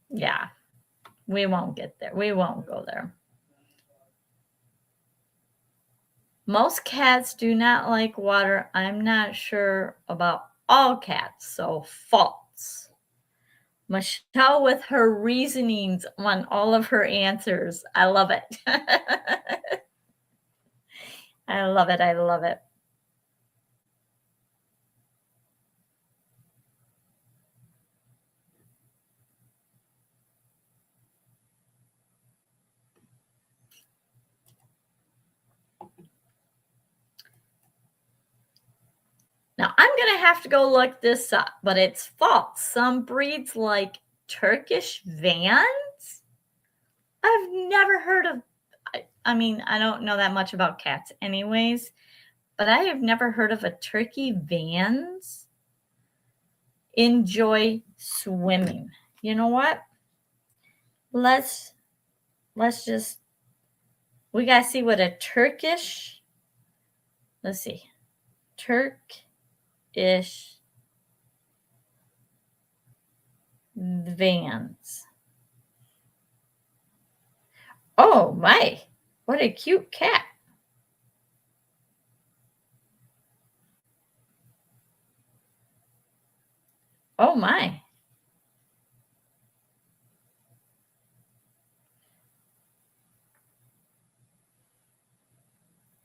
yeah, we won't get there. We won't go there. Most cats do not like water. I'm not sure about all cats, so false. Michelle with her reasonings on all of her answers. I love it. I love it. Now, I'm going to have to go look this up, but it's false. Some breeds like Turkish vans? I've never heard of, I mean, I don't know that much about cats anyways, but I have never heard of a turkey vans enjoy swimming. You know what? Let's just, we got to see what a Turkish, let's see, Turkish vans. Oh my, what a cute cat. Oh my.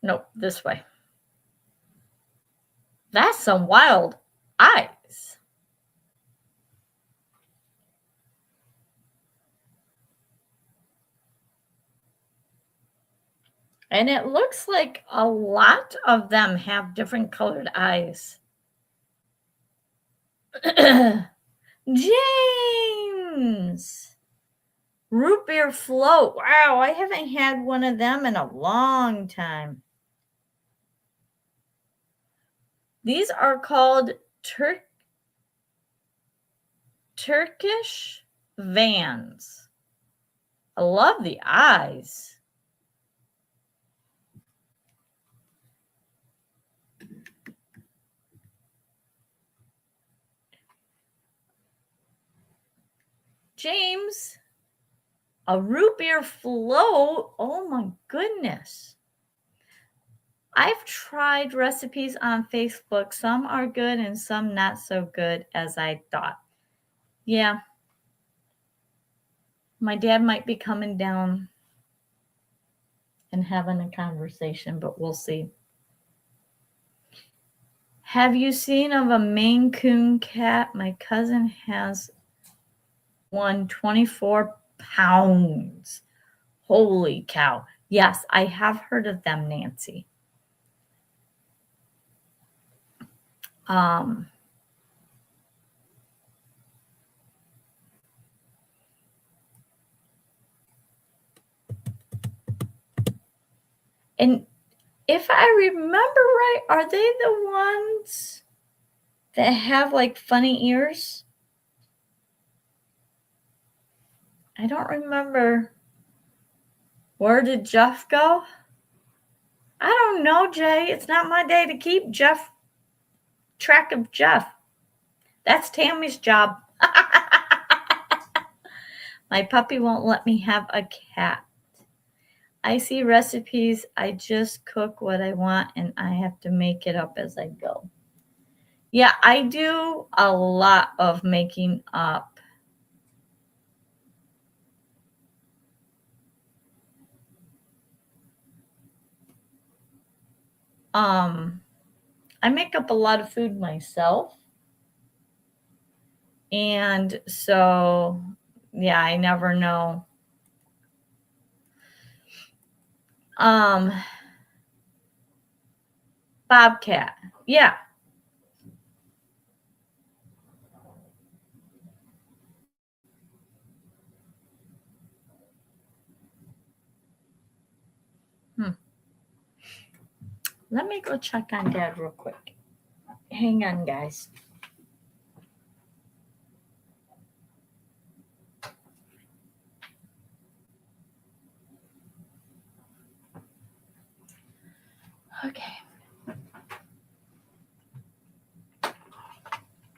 Nope, this way. That's some wild eyes. And it looks like a lot of them have different colored eyes. James! Root beer float. Wow, I haven't had one of them in a long time. These are called Turkish vans. I love the eyes. James, a root beer float? Oh my goodness. I've tried recipes on Facebook. Some are good and some not so good as I thought. Yeah. My dad might be coming down and having a conversation, but we'll see. Have you seen of a Maine Coon cat? My cousin has one, 24 pounds. Holy cow. Yes, I have heard of them, Nancy. And if I remember right, are they the ones that have like funny ears? I don't remember. Where did Jeff go? I don't know, Jay. It's not my day to keep track of Jeff. That's Tammy's job. My puppy won't let me have a cat. I see recipes. I just cook what I want and I have to make it up as I go. Yeah, I do a lot of making up. I make up a lot of food myself. And so, yeah, I never know. Bobcat. Yeah. Let me go check on Dad real quick. Hang on, guys. Okay.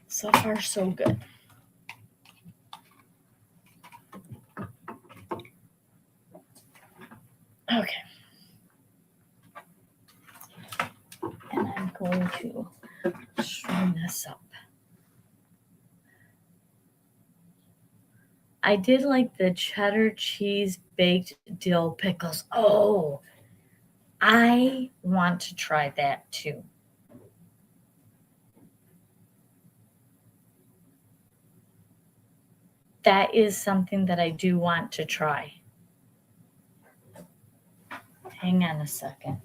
So far, so good. Okay. And I'm going to string this up. I did like the cheddar cheese baked dill pickles. Oh, I want to try that too. That is something that I do want to try. Hang on a second.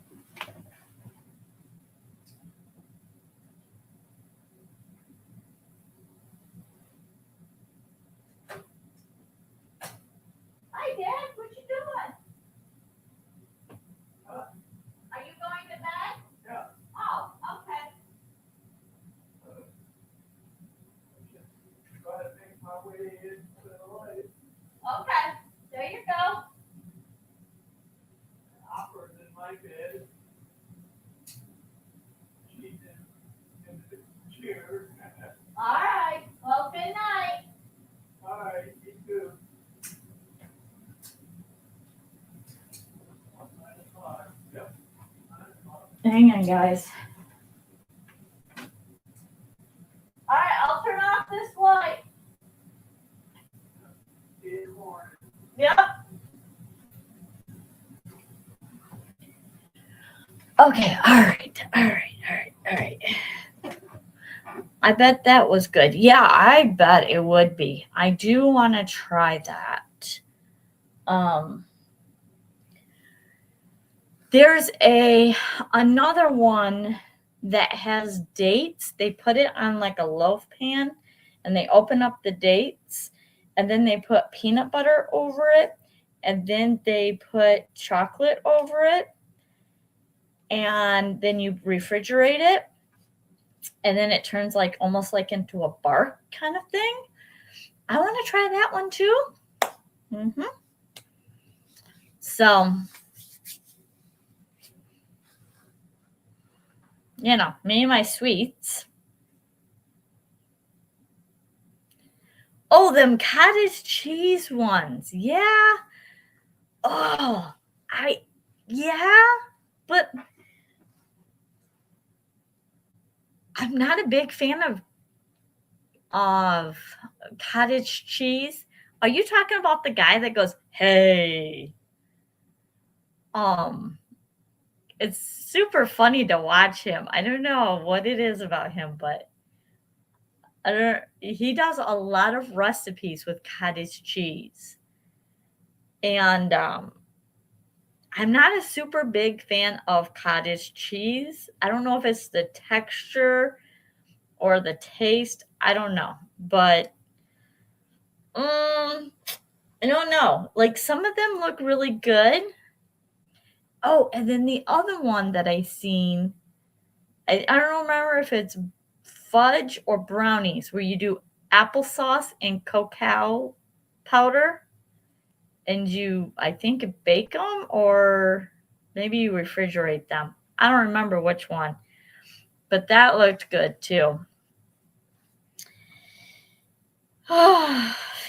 Okay, there you go. All right. Well, good night. Hang on, guys. All right, I'll turn off this light. Yep. Okay, all right. I bet that was good. Yeah, I bet it would be. I do want to try that. There's another one that has dates. They put it on like a loaf pan and they open up the dates and then they put peanut butter over it and then they put chocolate over it and then you refrigerate it and then it turns like almost like into a bark kind of thing. I want to try that one too. So, you know, me and my sweets. Oh, them cottage cheese ones. Yeah. Oh, but I'm not a big fan of cottage cheese. Are you talking about the guy that goes, "Hey"? It's super funny to watch him. I don't know what it is about him, but he does a lot of recipes with cottage cheese. And I'm not a super big fan of cottage cheese. I don't know if it's the texture or the taste. I don't know. But I don't know. Like some of them look really good. Oh, and then the other one that I seen, I don't remember if it's fudge or brownies where you do applesauce and cacao powder and you, I think, bake them or maybe you refrigerate them. I don't remember which one, but that looked good too.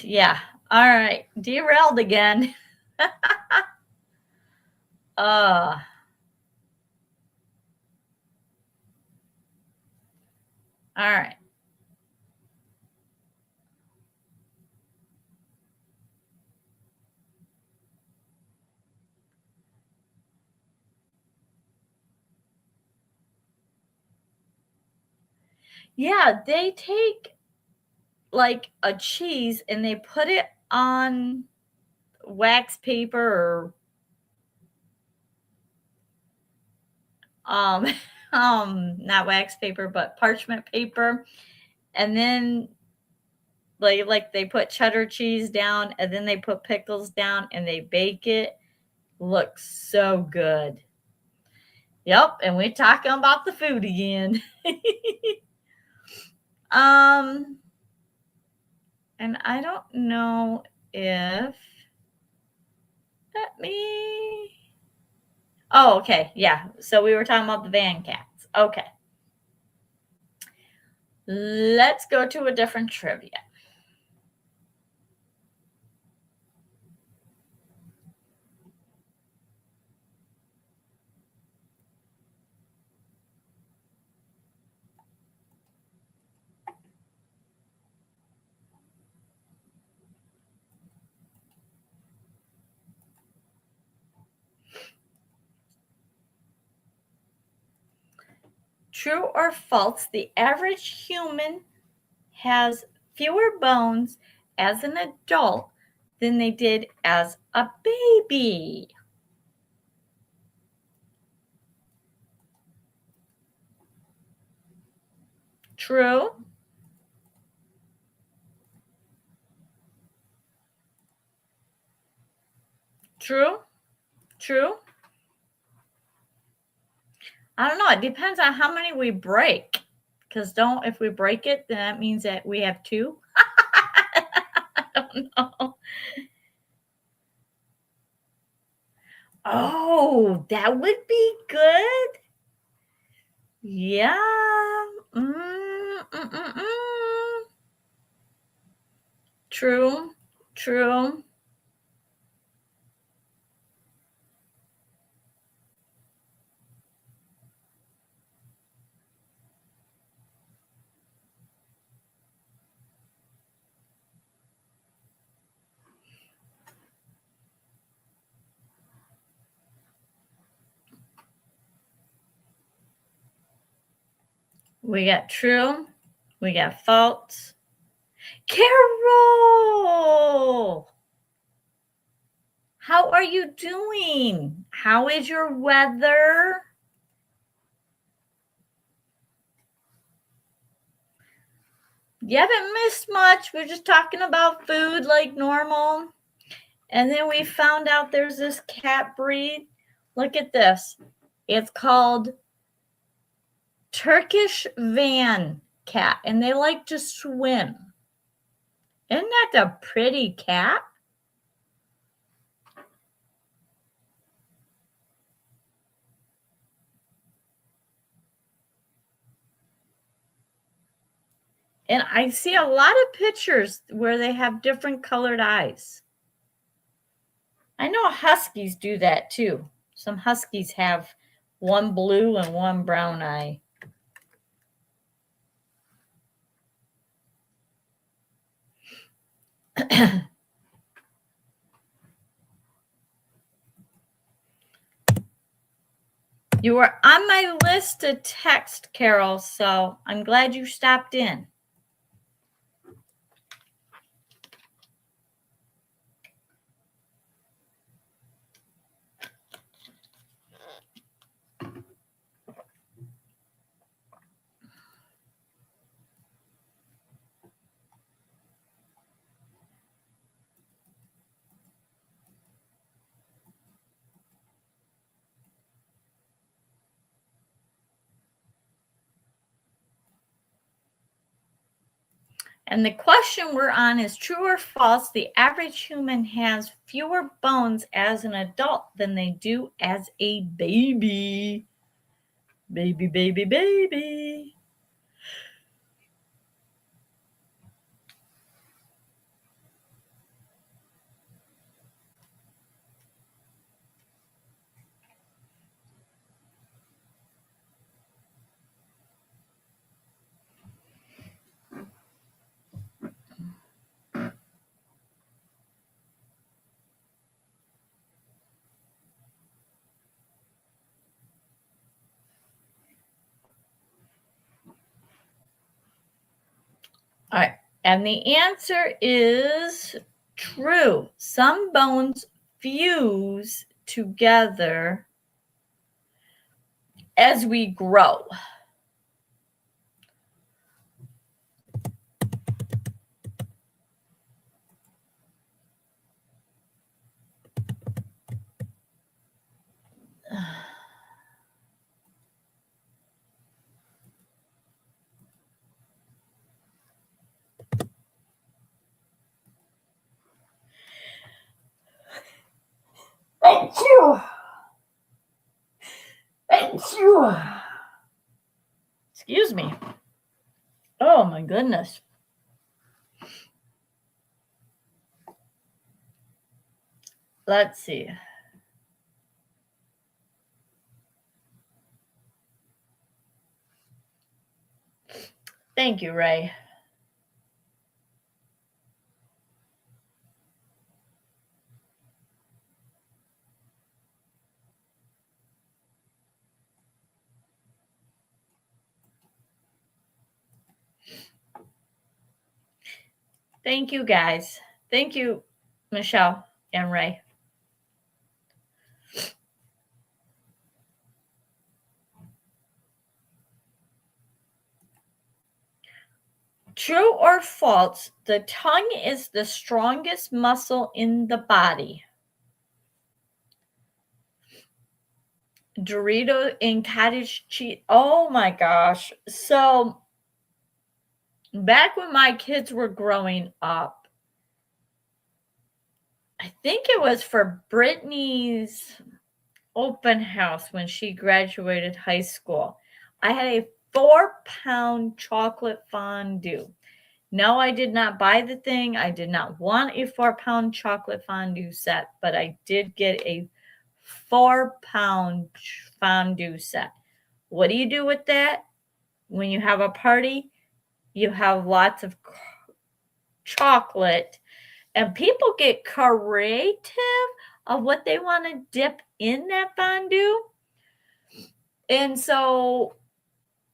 Yeah. All right. Derailed again. All right. Yeah, they take like a cheese and they put it on wax paper or um not wax paper but parchment paper and then like they put cheddar cheese down and then they put pickles down and they bake it. Looks so good. Yep, and we're talking about the food again. um and I don't know if let me oh okay, yeah, so we were talking about the van cats. Okay, let's go to a different trivia. True or false, the average human has fewer bones as an adult than they did as a baby. True. True. True. I don't know. It depends on how many we break. Because if we break it, then that means that we have two. don't know. Oh, that would be good. Yeah. True. True. We got true. We got false. Carol! How are you doing? How is your weather? You haven't missed much. We're just talking about food like normal. And then we found out there's this cat breed. Look at this. It's called Turkish van cat, and they like to swim. Isn't that a pretty cat? And I see a lot of pictures where they have different colored eyes. I know huskies do that too. Some huskies have one blue and one brown eye. You were on my list to text, Carol, so I'm glad you stopped in. And the question we're on is true or false? The average human has fewer bones as an adult than they do as a baby. Baby, baby, baby. All right. And the answer is true. Some bones fuse together as we grow. Thank you. Thank you. Excuse me. Oh my goodness. Let's see. Thank you, Ray. Thank you, guys. Thank you, Michelle and Ray. True or false, the tongue is the strongest muscle in the body. Dorito and cottage cheese. Oh my gosh. So back when my kids were growing up, I think it was for Brittany's open house when she graduated high school. I had a 4-pound chocolate fondue. No, I did not buy the thing. I did not want a 4-pound chocolate fondue set, but I did get a 4-pound fondue set. What do you do with that? When you have a party, you have lots of chocolate, and people get creative of what they want to dip in that fondue. And so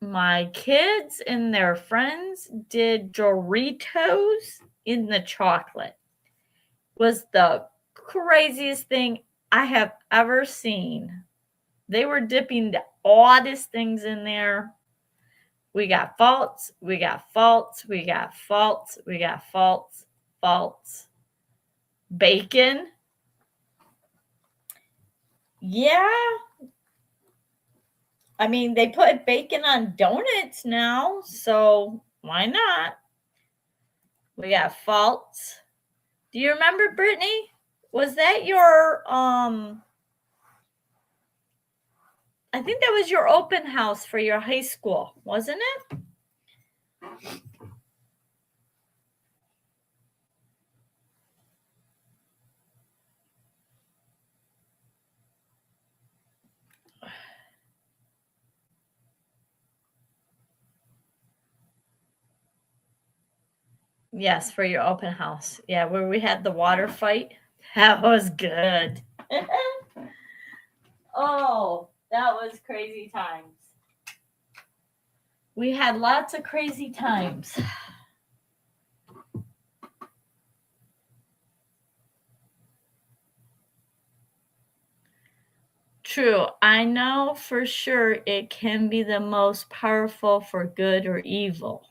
my kids and their friends did Doritos in the chocolate. Was the craziest thing I have ever seen. They were dipping the oddest things in there. We got faults, we got faults, we got faults, we got faults, faults. Bacon. Yeah. I mean, they put bacon on donuts now, so why not? We got faults. Do you remember, Brittany? Was that your I think that was your open house for your high school, wasn't it? Yes, for your open house. Yeah, where we had the water fight. That was good. Oh, that was crazy times. We had lots of crazy times. True. I know for sure it can be the most powerful for good or evil.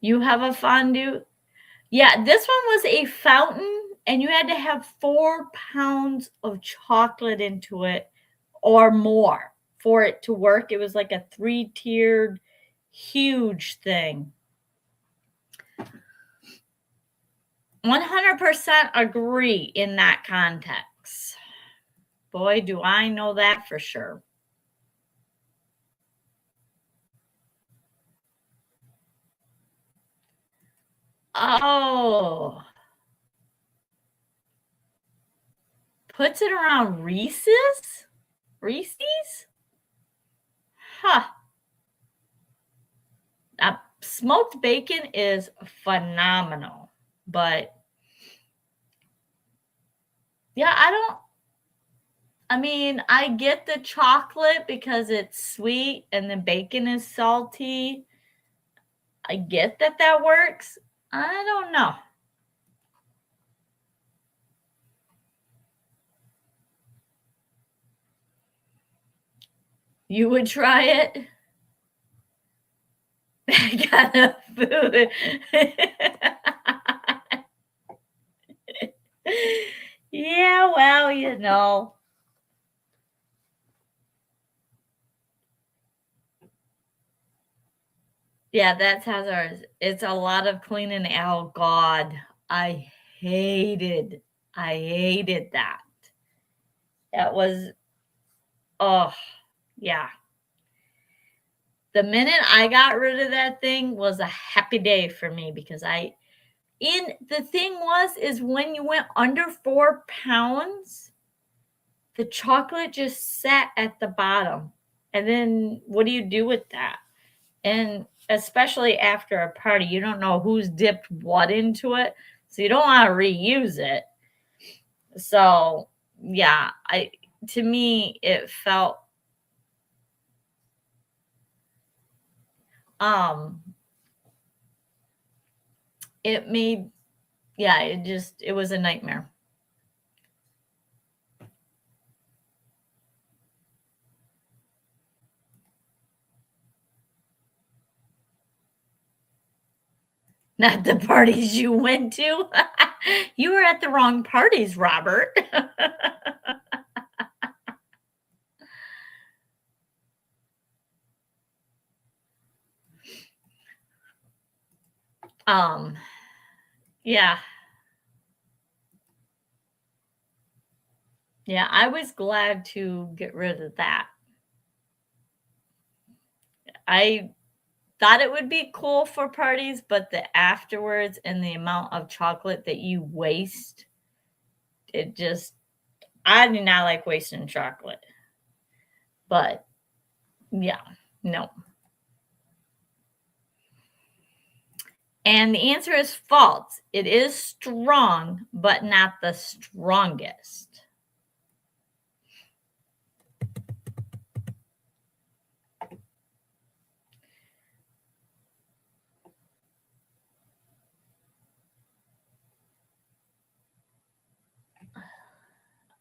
You have a fondue? Yeah, this one was a fountain, and you had to have 4 pounds of chocolate into it or more for it to work. It was like a 3-tiered, huge thing. 100% agree in that context. Boy, do I know that for sure. Oh, puts it around Reese's? Reese's? Huh. Smoked bacon is phenomenal, but yeah, I mean, I get the chocolate because it's sweet and the bacon is salty. I get that that works. I don't know. You would try it? I got a food. Yeah, well, you know. Yeah, that's how ours. It's a lot of cleaning. Oh God, I hated, I hated that. That was, oh, yeah. The minute I got rid of that thing was a happy day for me because the thing is when you went under 4 pounds, the chocolate just sat at the bottom. And then what do you do with that? And especially after a party, you don't know who's dipped what into it. So you don't want to reuse it. So yeah, to me it felt um it made yeah, it was a nightmare. Not the parties you went to. You were at the wrong parties, Robert. Yeah. Yeah, I was glad to get rid of that. I thought it would be cool for parties, but the afterwards and the amount of chocolate that you waste, it just, I do not like wasting chocolate. But yeah, no. And the answer is false. It is strong, but not the strongest.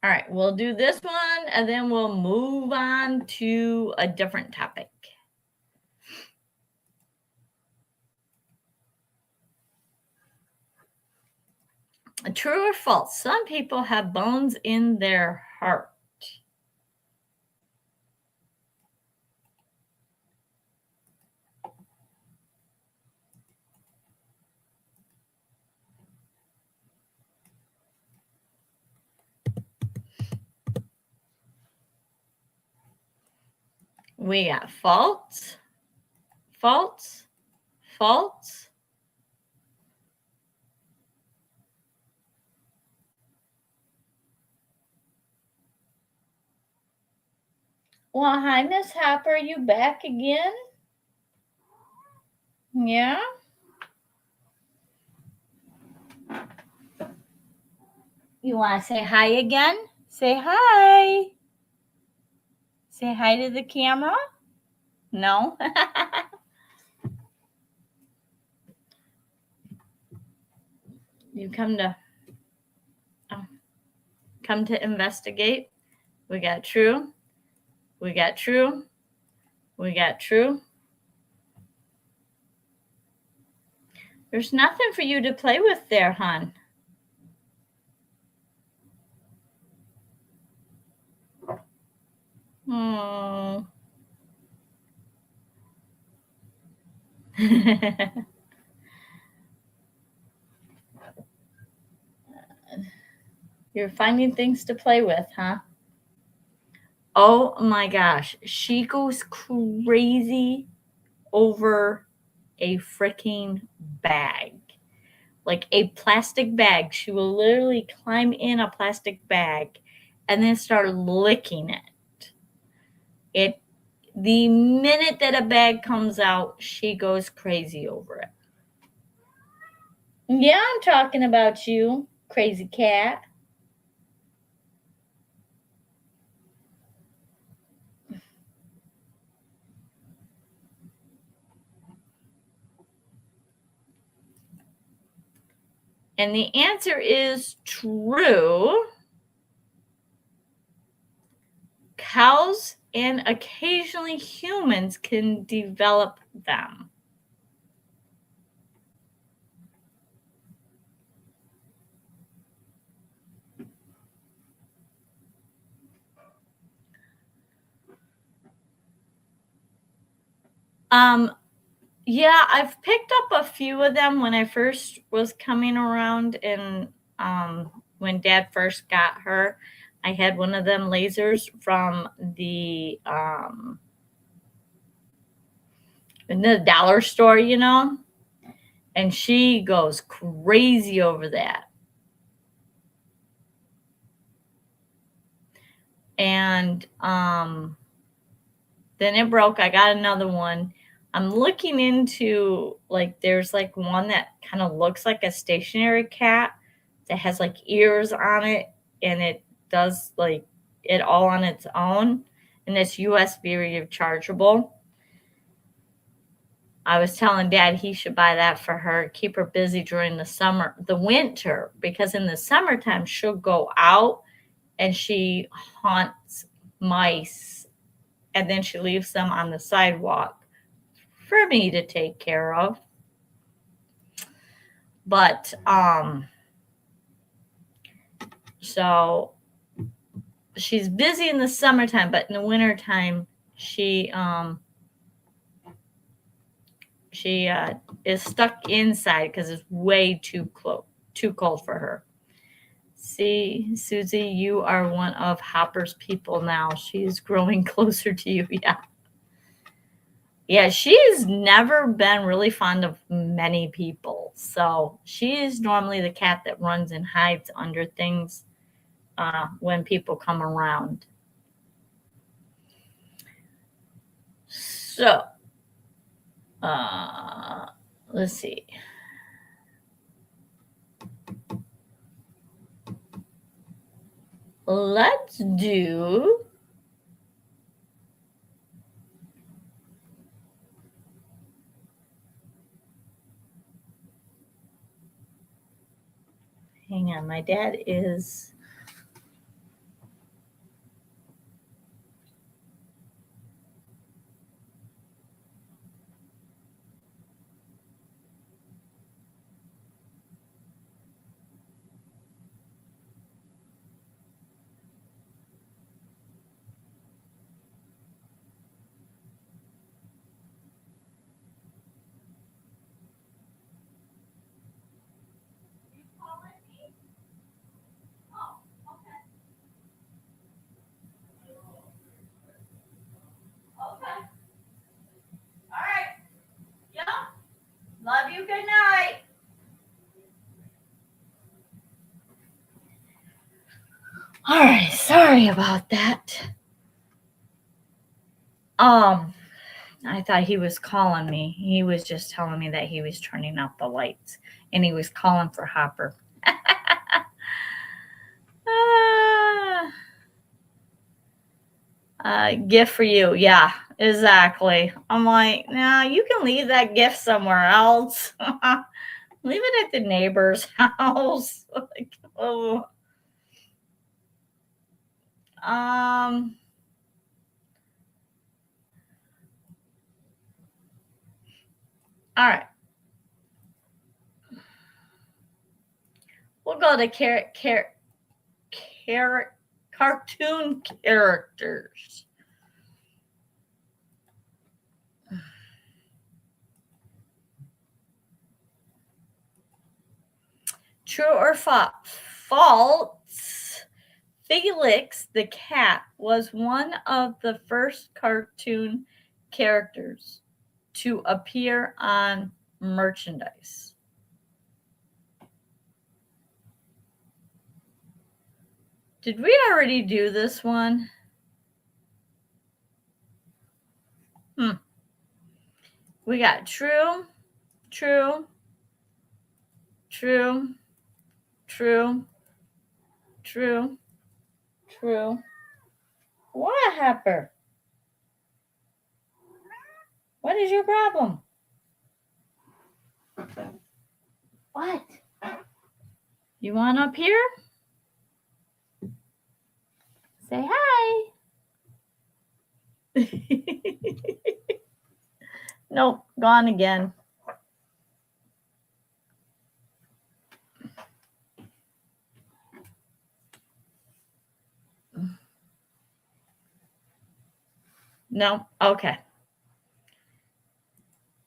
All right, we'll do this one and then we'll move on to a different topic. True or false? Some people have bones in their heart. We got false, false, false. Well, hi, Miss Hopper. You back again? Yeah? You want to say hi again? Say hi. Say hi to the camera? No? You come to investigate. We got true. We got true. We got true. There's nothing for you to play with there, hon. Oh. You're finding things to play with, huh? Oh my gosh. She goes crazy over a freaking bag. Like a plastic bag. She will literally climb in a plastic bag and then start licking it. The minute that a bag comes out, she goes crazy over it. Yeah, I'm talking about you, crazy cat. And the answer is true. Cows and occasionally humans can develop them. Yeah, I've picked up a few of them when I first was coming around, and when Dad first got her, I had one of them lasers from in the dollar store, and she goes crazy over that. And then it broke. I got another one. I'm looking into, like, there's like one that kind of looks like a stationary cat that has like ears on it, and it does like it all on its own, and it's USB rechargeable. I was telling Dad he should buy that for her, keep her busy during the winter, because in the summertime she'll go out and she haunts mice, and then she leaves them on the sidewalk for me to take care of. But so she's busy in the summertime, but in the wintertime She is stuck inside because it's way too cold for her. See, Suzy, you are one of Hopper's people now. She's growing closer to you. Yeah. Yeah, she's never been really fond of many people. So she's normally the cat that runs and hides under things when people come around. So, let's see. Let's do hang on, my dad is love you. Good night. All right. Sorry about that. I thought he was calling me. He was just telling me that he was turning out the lights and he was calling for Hopper. Gift for you. Yeah, exactly. I'm like, nah, you can leave that gift somewhere else. Leave it at the neighbor's house. Like, oh. All right. We'll go to cartoon characters. True or false? Felix the cat was one of the first cartoon characters to appear on merchandise. Did we already do this one? We got true, true, true, true, true, true. What, Hopper? What is your problem? What? You want up here? Say hi. Nope, gone again. No, okay.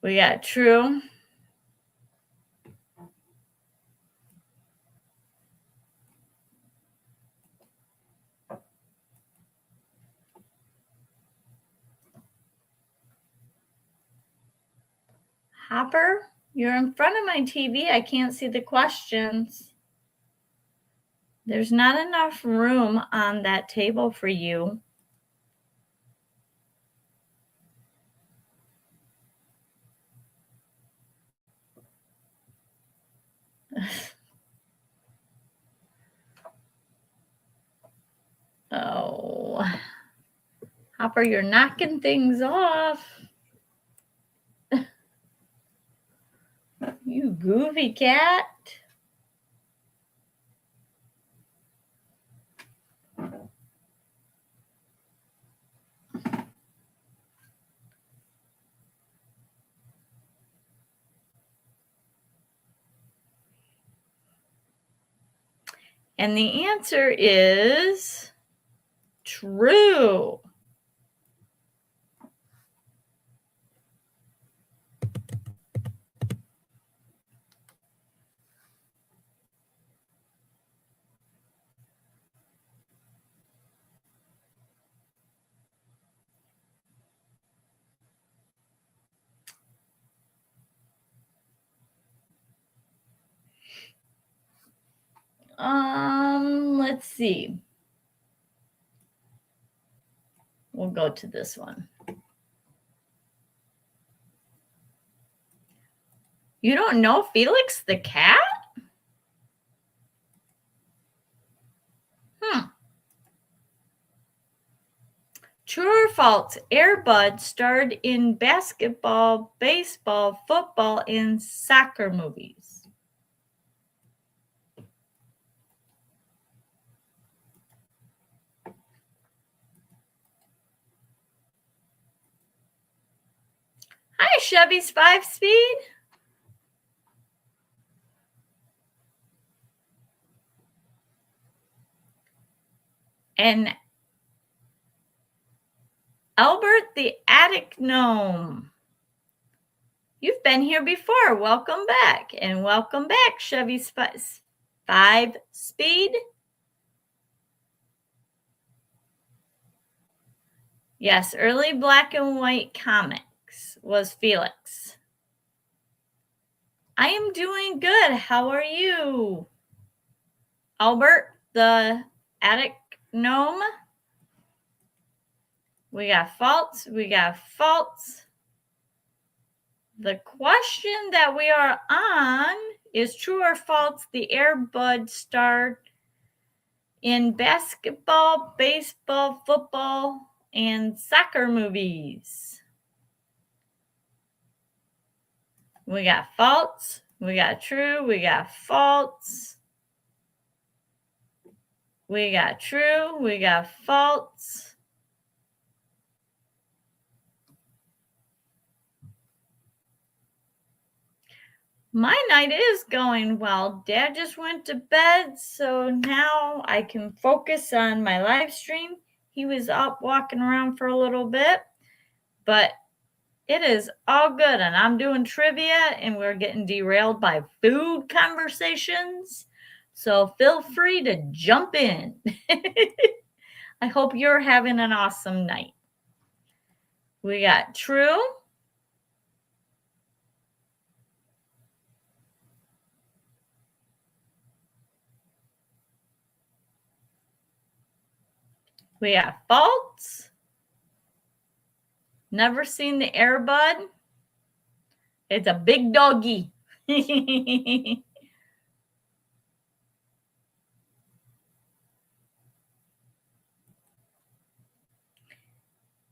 We got true. Hopper, you're in front of my TV. I can't see the questions. There's not enough room on that table for you. Oh, Hopper, you're knocking things off. You goofy cat. And the answer is true. Let's see. We'll go to this one. You don't know Felix the cat? True or false? Air Bud starred in basketball, baseball, football, and soccer movies. Hi, Chevy's 5-speed. And Albert the Attic Gnome. You've been here before. Welcome back. And welcome back, Chevy's 5-speed. Yes, early black and white comics was Felix. I am doing good. How are you? Albert the Attic Gnome. We got false. We got false. The question that we are on is true or false. The Air Bud starred in basketball, baseball, football, and soccer movies. We got false. We got true. We got false. We got true. We got false. My night is going well. Dad just went to bed, so now I can focus on my live stream. He was up walking around for a little bit, but it is all good. And I'm doing trivia, and we're getting derailed by food conversations. So feel free to jump in. I hope you're having an awesome night. We got true. We got false. Never seen the Air Bud. It's a big doggy.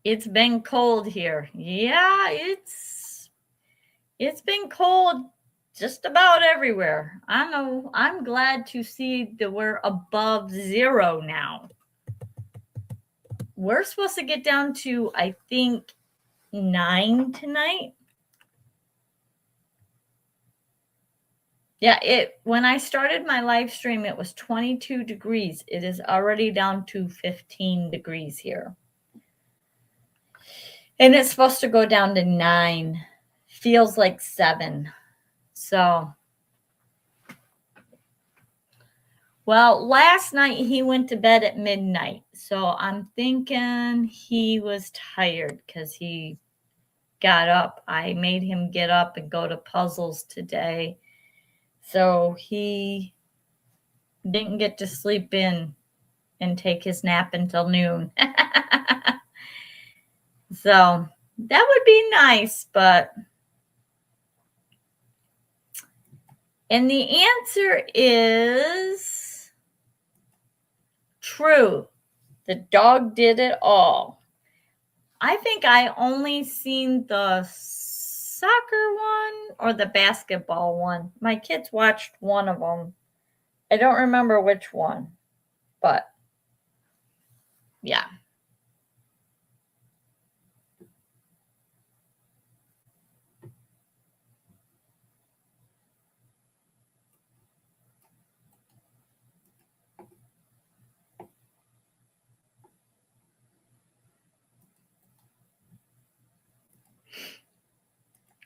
It's been cold here. Yeah, it's been cold just about everywhere. I know. I'm glad to see that we're above 0 now. We're supposed to get down to, I think, 9 tonight. Yeah, when I started my live stream, it was 22 degrees. It is already down to 15 degrees here. And it's supposed to go down to 9. Feels like 7. So, well, last night he went to bed at midnight. So I'm thinking he was tired because he got up. I made him get up and go to puzzles today. So he didn't get to sleep in and take his nap until noon. So that would be nice, but. And the answer is true. The dog did it all. I think I only seen the soccer one or the basketball one. My kids watched one of them. I don't remember which one, but yeah.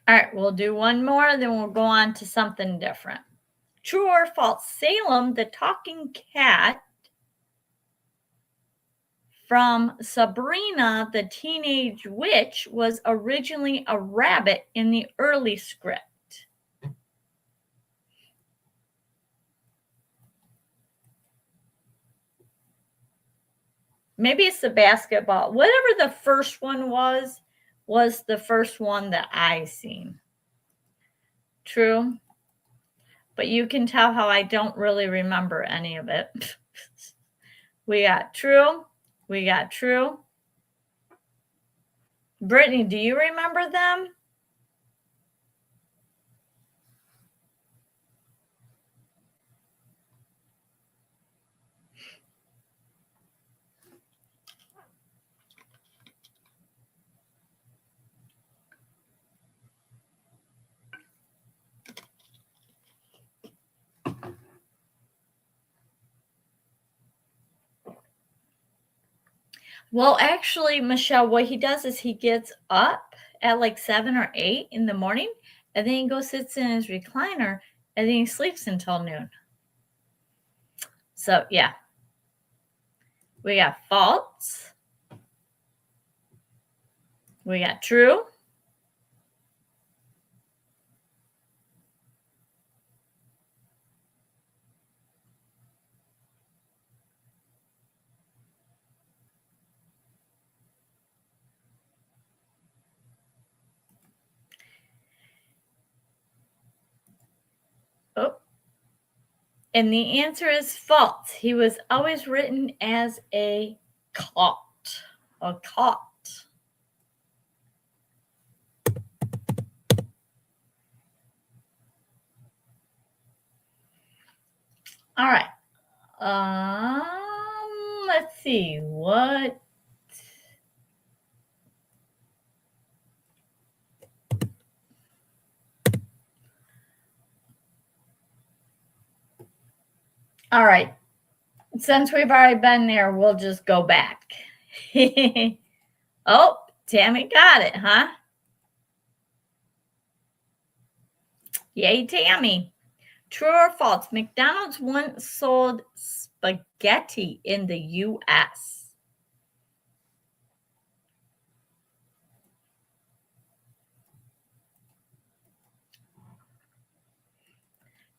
All right, we'll do one more, then we'll go on to something different. True or false? Salem, the talking cat from Sabrina, the Teenage Witch, was originally a rabbit in the early script. Maybe it's the basketball. Whatever the first one was the first one that I seen. True. But you can tell how I don't really remember any of it. We got true. We got true. Brittany, do you remember them? Well, actually, Michelle, what he does is he gets up at like 7 or 8 in the morning, and then he goes sits in his recliner, and then he sleeps until noon. So, yeah. We got false. We got true. Oh. And the answer is false. He was always written as a cot. A cot. All right. Let's see what. All right. Since we've already been there, we'll just go back. Oh, Tammy got it, huh? Yay, Tammy. True or false? McDonald's once sold spaghetti in the U.S.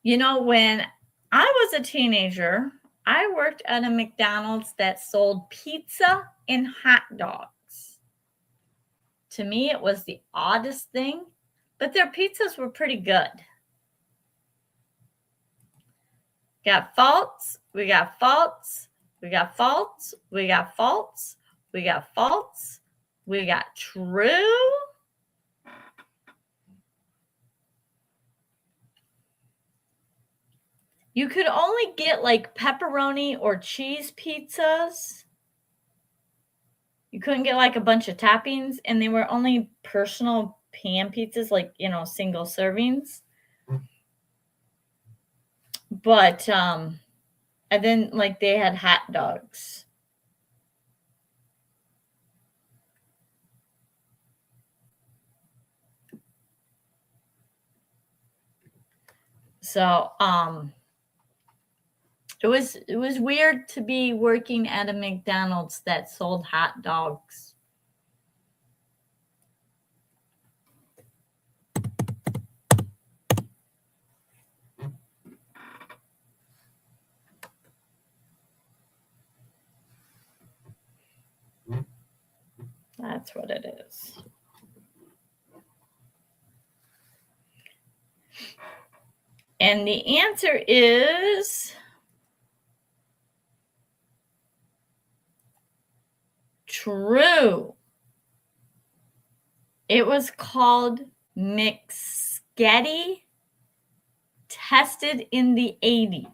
You know, when I was a teenager, I worked at a McDonald's that sold pizza and hot dogs. To me, it was the oddest thing, but their pizzas were pretty good. Got false, we got false, we got false, we got false, we got false, we got true. You could only get like pepperoni or cheese pizzas. You couldn't get like a bunch of toppings, and they were only personal pan pizzas, like, you know, single servings. But and then like they had hot dogs. So it was weird to be working at a McDonald's that sold hot dogs. That's what it is. And the answer is true. It was called McSketty, tested in the 80s.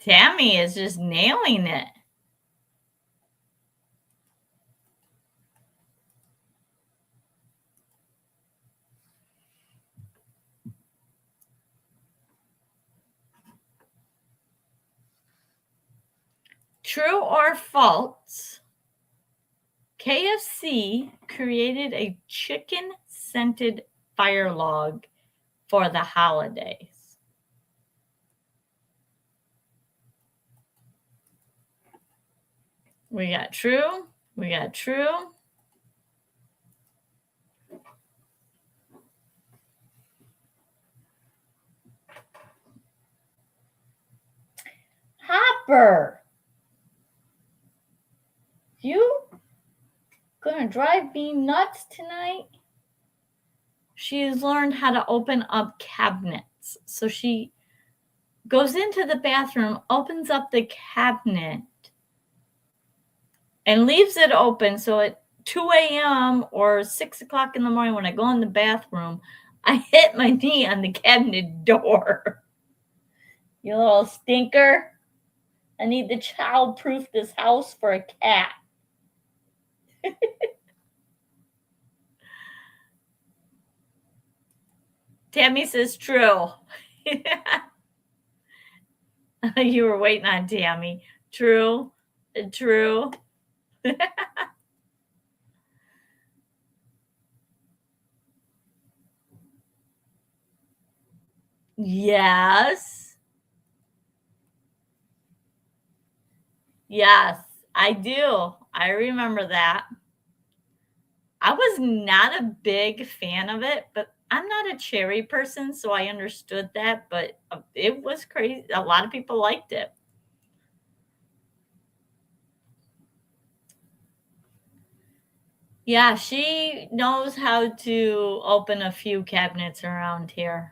Tammy is just nailing it. True or false? KFC created a chicken-scented fire log for the holidays. We got true. We got true. Hopper, you gonna drive me nuts tonight? She's learned how to open up cabinets. So she goes into the bathroom, opens up the cabinet, and leaves it open. So at 2 a.m. or 6 o'clock in the morning when I go in the bathroom, I hit my knee on the cabinet door. You little stinker. I need to child-proof this house for a cat. Tammy says true. You were waiting on Tammy. True. True. Yes. Yes, I do. I remember that. I was not a big fan of it, but I'm not a cherry person, so I understood that, but it was crazy. A lot of people liked it. Yeah, she knows how to open a few cabinets around here.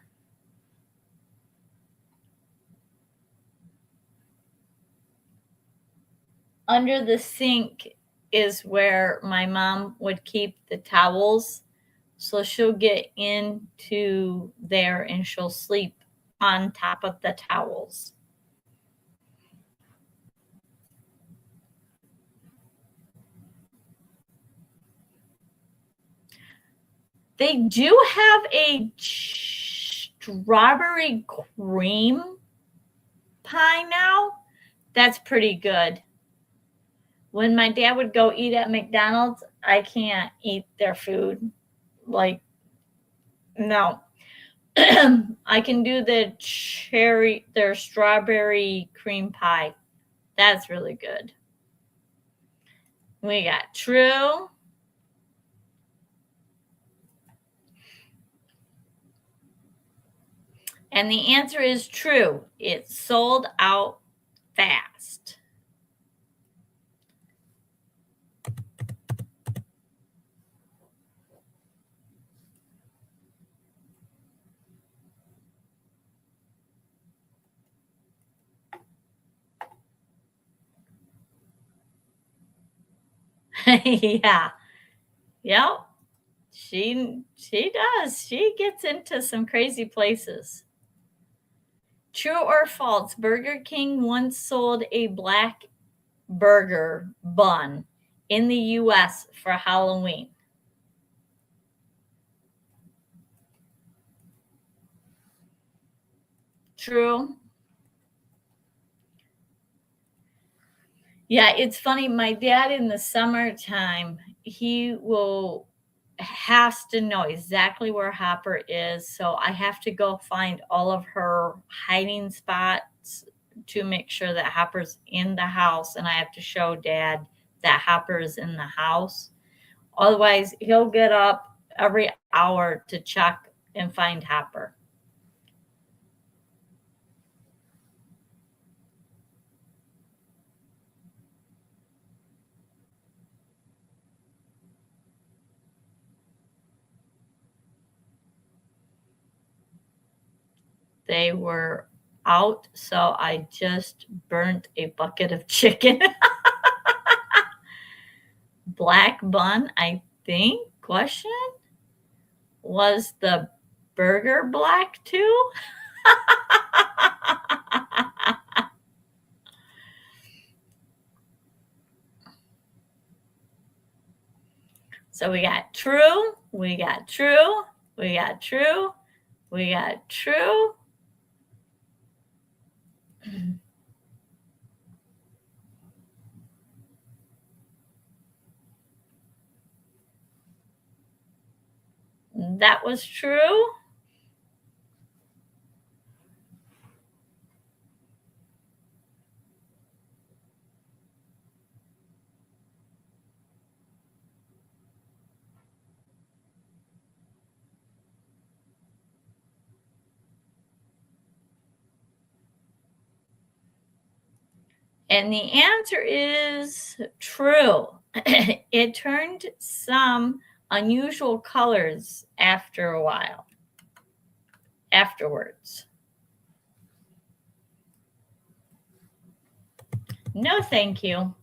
Under the sink is where my mom would keep the towels. So she'll get into there and she'll sleep on top of the towels. They do have a strawberry cream pie now. That's pretty good. When my dad would go eat at McDonald's, I can't eat their food. Like, no. I can do their strawberry cream pie. That's really good. We got true. And the answer is true. It sold out fast. Yeah. Yep. She does. She gets into some crazy places. True or false? Burger King once sold a black burger bun in the US for Halloween. True. Yeah, it's funny. My dad in the summertime, he has to know exactly where Hopper is. So I have to go find all of her hiding spots to make sure that Hopper's in the house. And I have to show Dad that Hopper is in the house. Otherwise, he'll get up every hour to check and find Hopper. They were out, so I just burnt a bucket of chicken. Black bun, I think, question? Was the burger black too? So we got true, we got true, we got true, we got true. That was true. And the answer is true. It turned some unusual colors after a while, afterwards. No, thank you.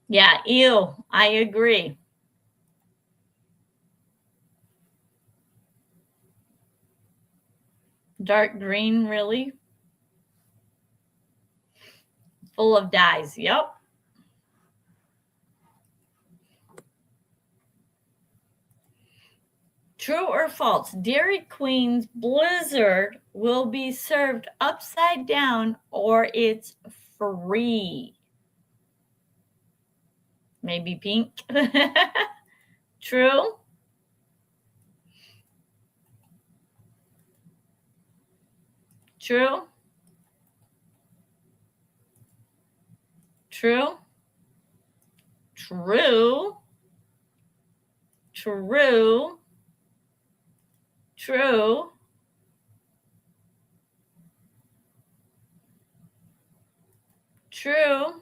Yeah, ew, I agree. Dark green, really? Full of dyes, yep. True or false? Dairy Queen's Blizzard will be served upside down or it's free. Maybe pink. True? True? True? True? True? True? True?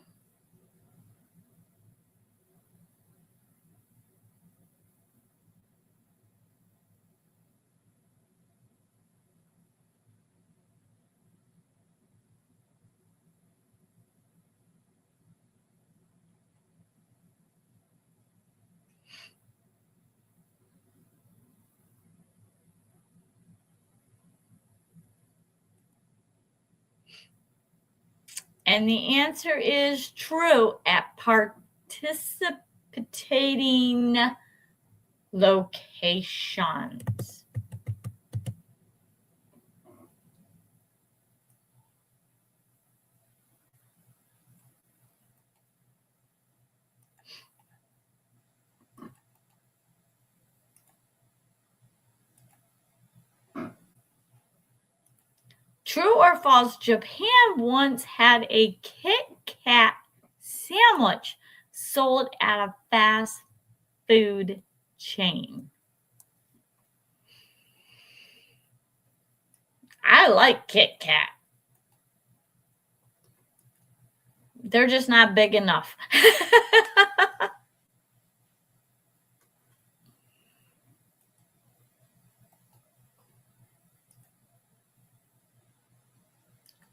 And the answer is true at participating locations. True or false? Japan once had a Kit Kat sandwich sold at a fast food chain. I like Kit Kat. They're just not big enough.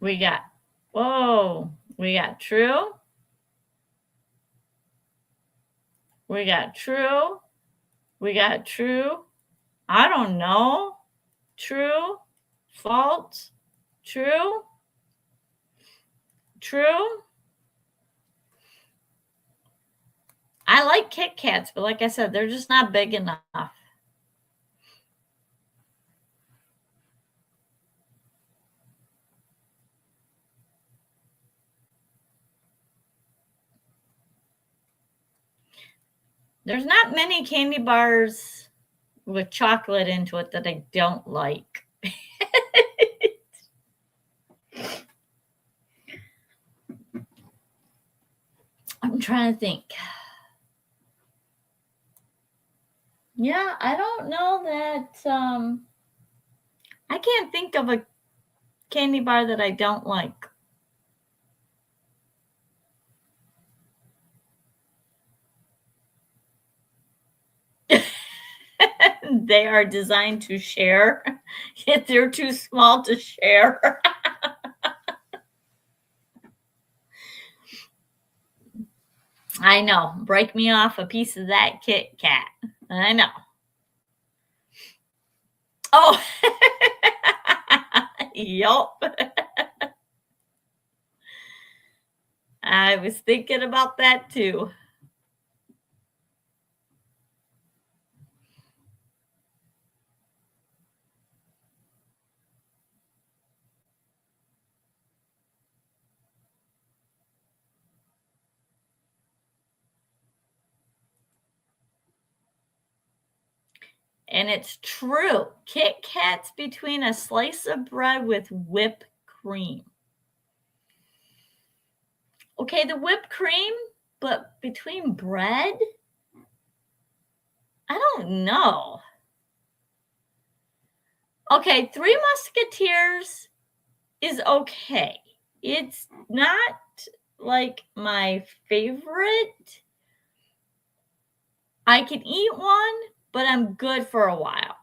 We got, whoa, we got true. We got true. We got true. I don't know. True. False. True. True. I like Kit Kats, but like I said, they're just not big enough. There's not many candy bars with chocolate into it that I don't like. I'm trying to think. Yeah, I don't know that. I can't think of a candy bar that I don't like. They are designed to share, yet they're too small to share. I know. Break me off a piece of that Kit Kat. I know. Oh, yup. I was thinking about that too. And it's true. Kit Kats between a slice of bread with whipped cream. Okay, the whipped cream, but between bread? I don't know. Okay, Three Musketeers is okay. It's not like my favorite. I can eat one, but I'm good for a while.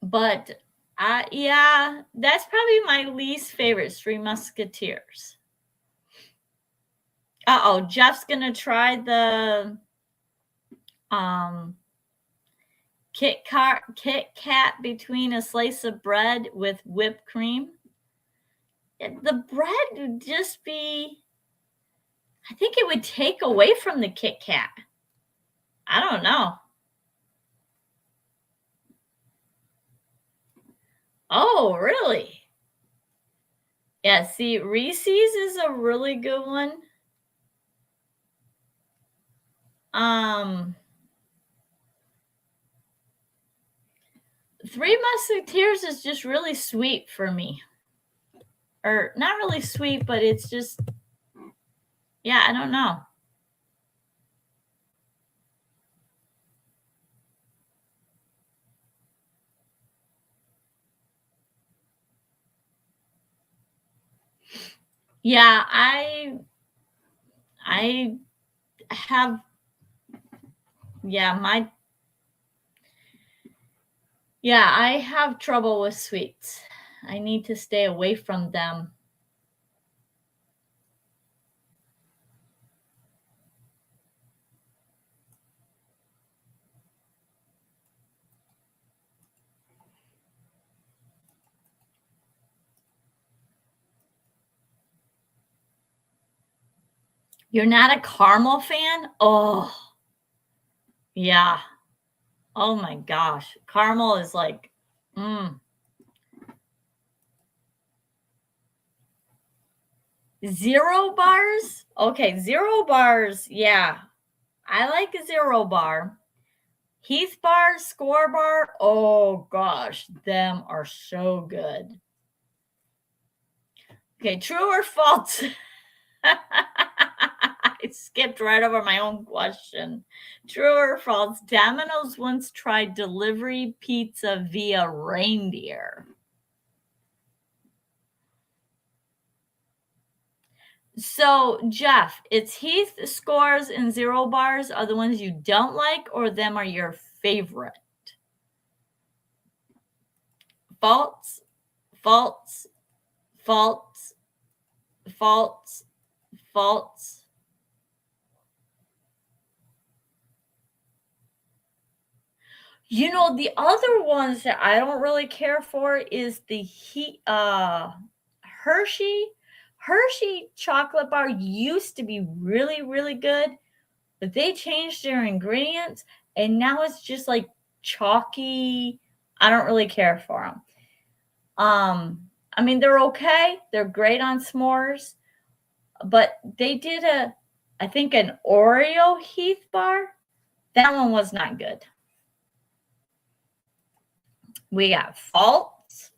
But yeah, that's probably my least favorite, Three Musketeers. Uh-oh, Jeff's gonna try the Kit Kat between a slice of bread with whipped cream. The bread would just be, I think it would take away from the Kit Kat. I don't know. Oh, really? Yeah, see, Reese's is a really good one. Three Musketeers is just really sweet for me. Or not really sweet, but it's just, yeah, I don't know. Yeah, I have, yeah, I have trouble with sweets. I need to stay away from them. You're not a caramel fan? Oh, yeah. Oh my gosh. Caramel is like, mm. Zero bars? Okay, zero bars. Yeah. I like a zero bar. Heath bar, score bar. Oh gosh, them are so good. Okay, true or false? I skipped right over my own question. True or false? Domino's once tried delivery pizza via reindeer. So, Jeff, it's Heath scores and zero bars are the ones you don't like, or them are your favorite? False, false, false, false, false. You know, the other ones that I don't really care for is the Hershey. Hershey chocolate bar used to be really, really good, but they changed their ingredients and now it's just like chalky. I don't really care for them. I mean, they're okay. They're great on s'mores, but they did I think an Oreo Heath bar. That one was not good. We got false.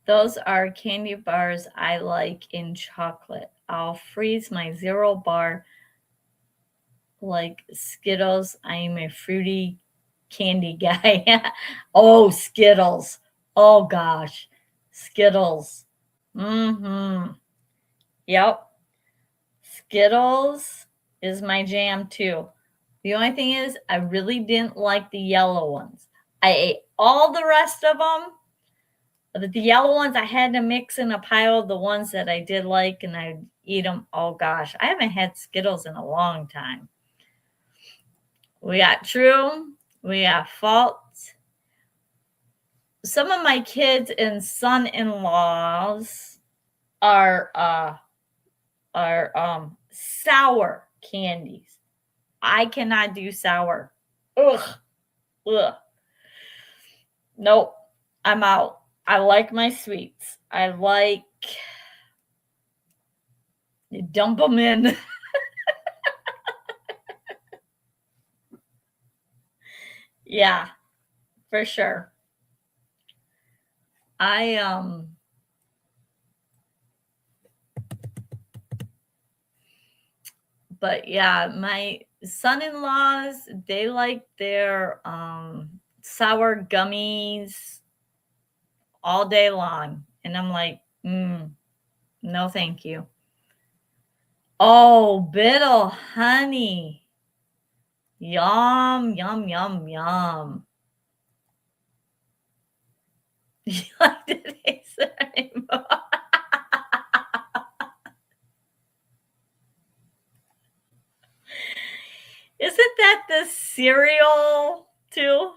Those are candy bars I like in chocolate. I'll freeze my zero bar like Skittles. I am a fruity candy guy. Oh, Skittles. Oh gosh. Skittles. Mm-hmm. Yep. Skittles is my jam too. The only thing is I really didn't like the yellow ones. I ate all the rest of them. But the yellow ones I had to mix in a pile of the ones that I did like and I'd eat them. Oh gosh, I haven't had Skittles in a long time. We got true. We got false. Some of my kids and son-in-laws are sour candies. I cannot do sour. Ugh. Ugh. Nope. I'm out. I like my sweets. I like dump them in. Yeah, for sure. I but yeah, my son-in-laws, they like their sour gummies all day long. And I'm like, no, thank you. Oh, biddle honey. Yum, yum, yum, yum. You like the taste of rainbow? Isn't that the cereal too?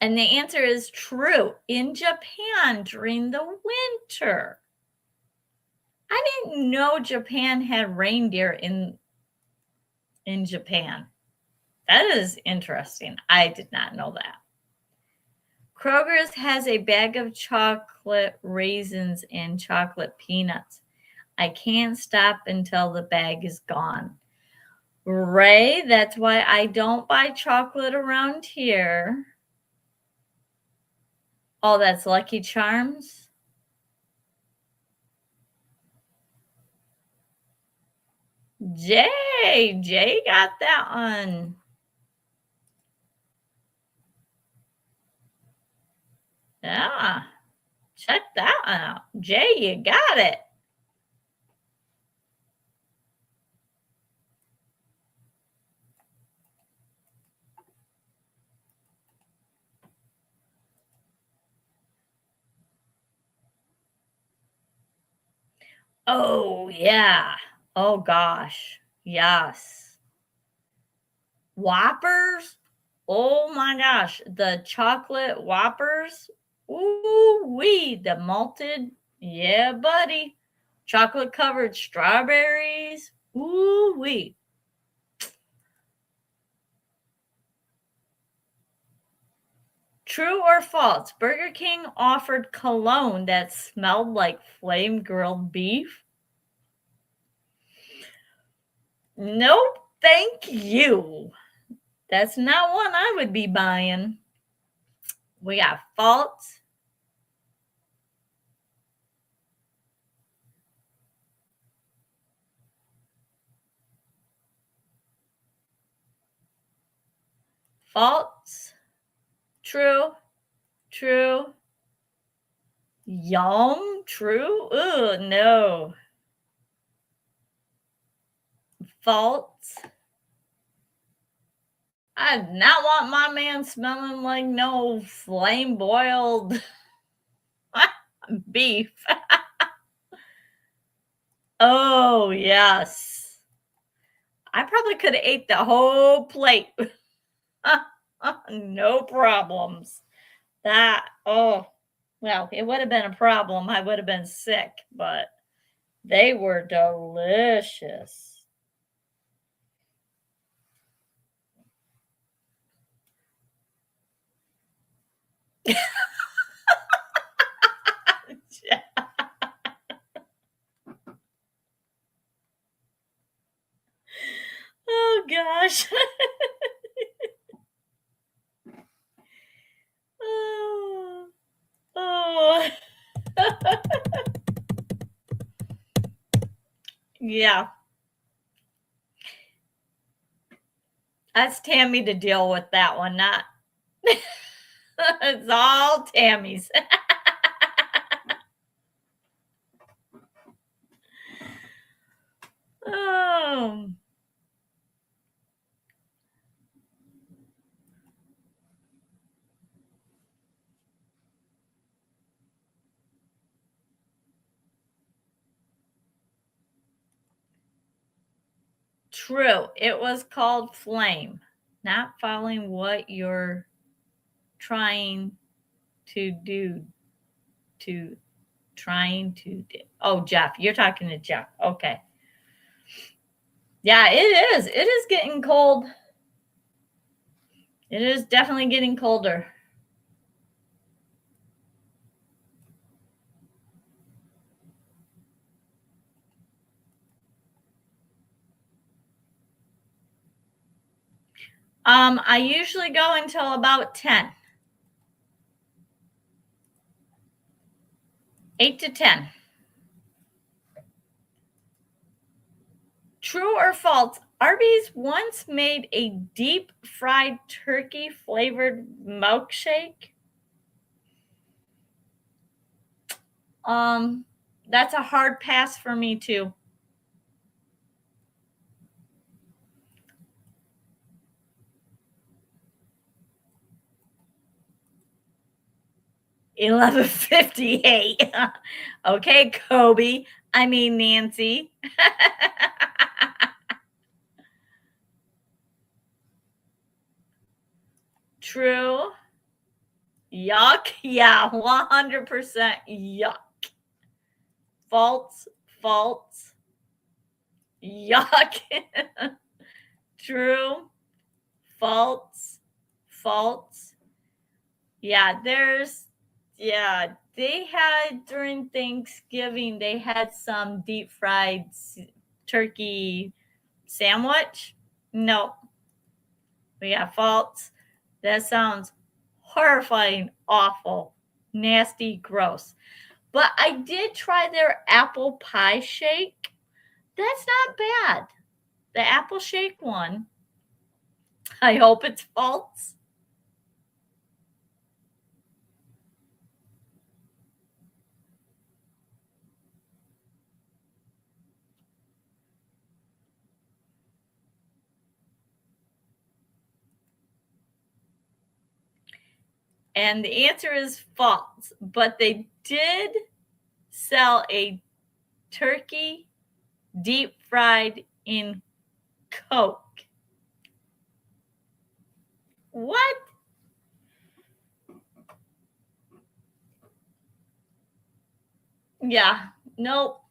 And the answer is true. In Japan during the winter. I didn't know Japan had reindeer in Japan. That is interesting. I did not know that. Kroger's has a bag of chocolate raisins and chocolate peanuts. I can't stop until the bag is gone. Ray, that's why I don't buy chocolate around here. Oh, that's Lucky Charms? Jay got that one. Yeah, check that one out. Jay, you got it. Oh, yeah. Oh, gosh. Yes. Whoppers? Oh my gosh. The chocolate Whoppers? Ooh wee. The malted. Yeah, buddy. Chocolate covered strawberries. Ooh wee. True or false? Burger King offered cologne that smelled like flame grilled beef. Nope, thank you. That's not one I would be buying. We got false. False. True. True. Yum. True. Ugh, no. False. I do not want my man smelling like no flame boiled beef. Oh, yes. I probably could have ate the whole plate. No problems. Well, it would have been a problem. I would have been sick, but they were delicious. Oh gosh. Oh, oh. Yeah. That's Tammy to deal with that one, not it's all Tammy's. Oh. True. It was called flame. Not following what you're trying to do to trying to do. Oh, Jeff, you're talking to Jeff. Okay. Yeah, it is. It is getting cold. It is definitely getting colder. I usually go until about 10. 8 to 10. True or false? Arby's once made a deep fried turkey flavored milkshake. That's a hard pass for me too. $11.58. Okay, Kobe. I mean Nancy. True. Yuck. Yeah, 100% yuck. False. False. Yuck. True. False. False. Yeah, they had during Thanksgiving, they had some deep fried turkey sandwich. No. Yeah, false. That sounds horrifying, awful, nasty, gross. But I did try their apple pie shake. That's not bad. The apple shake one. I hope it's false. And the answer is false. But they did sell a turkey deep fried in Coke. What? Yeah, nope.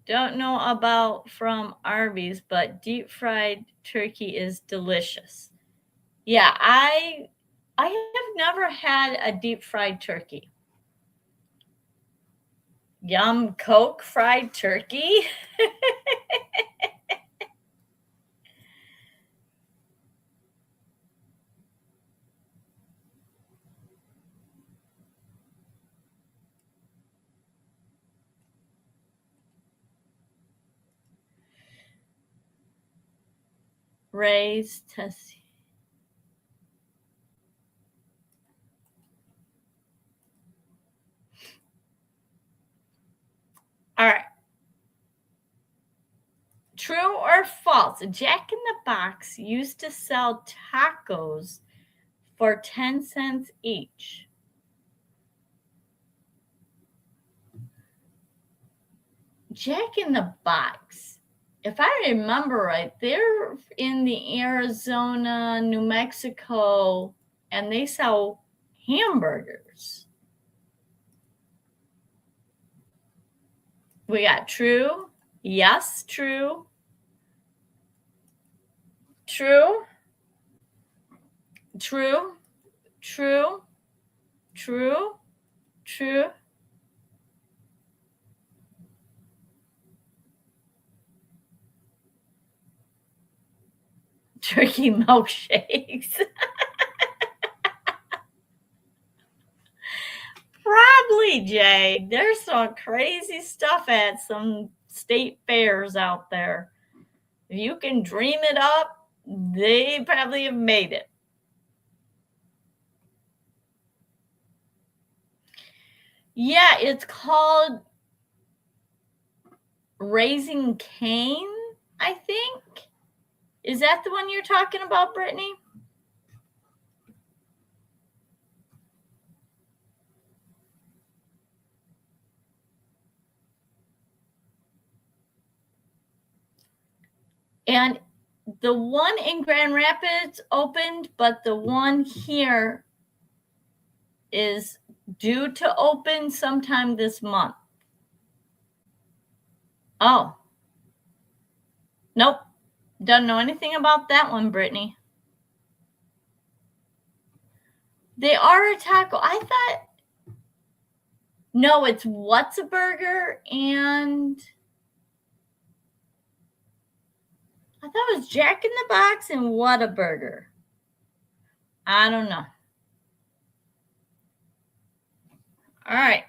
Don't know about from Arby's, but deep fried turkey is delicious. Yeah, I have never had a deep fried turkey. Yum, Coke fried turkey. Raised Tessie. All right. True or false? Jack in the Box used to sell tacos for 10 cents each. Jack in the Box, if I remember right, they're in the Arizona, New Mexico, and they sell hamburgers. We got true, yes, true, true, true, true, true, true. Turkey milkshakes. Probably, Jay. There's some crazy stuff at some state fairs out there. If you can dream it up, they probably have made it. Yeah, it's called Raising Cane, I think. Is that the one you're talking about, Brittany? And the one in Grand Rapids opened, but the one here is due to open sometime this month. Oh. Nope. Don't know anything about that one, Brittany. They are a taco. I thought, no, it's What's a Burger, and I thought it was Jack in the Box and What a Burger. I don't know. All right.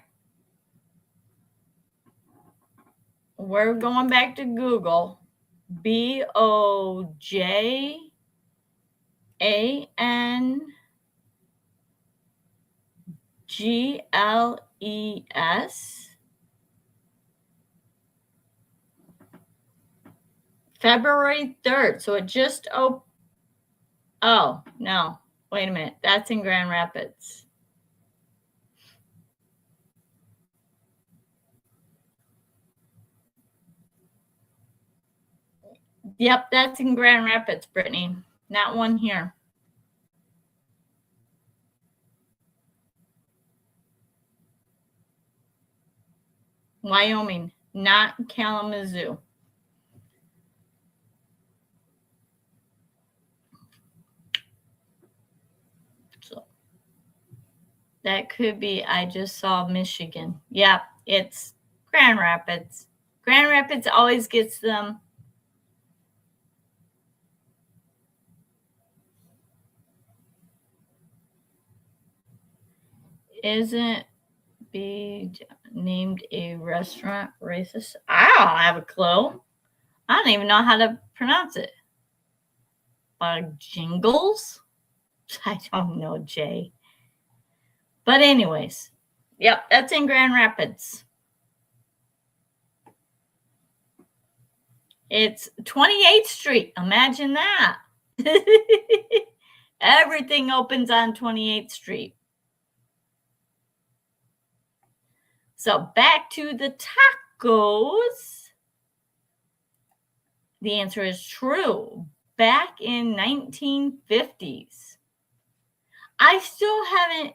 We're going back to Google. BOJANGLES. February 3rd. So it just opened. Oh, no. Wait a minute. That's in Grand Rapids. Yep, that's in Grand Rapids, Brittany. Not one here. Wyoming, not Kalamazoo. So that could be, I just saw Michigan. Yep, it's Grand Rapids. Grand Rapids always gets them. Isn't be named a restaurant racist? I don't have a clue. I don't even know how to pronounce it. Jingles? I don't know, Jay. But anyways, yep, that's in Grand Rapids. It's 28th Street. Imagine that. Everything opens on 28th Street. So back to the tacos. The answer is true. Back in 1950s. I still haven't.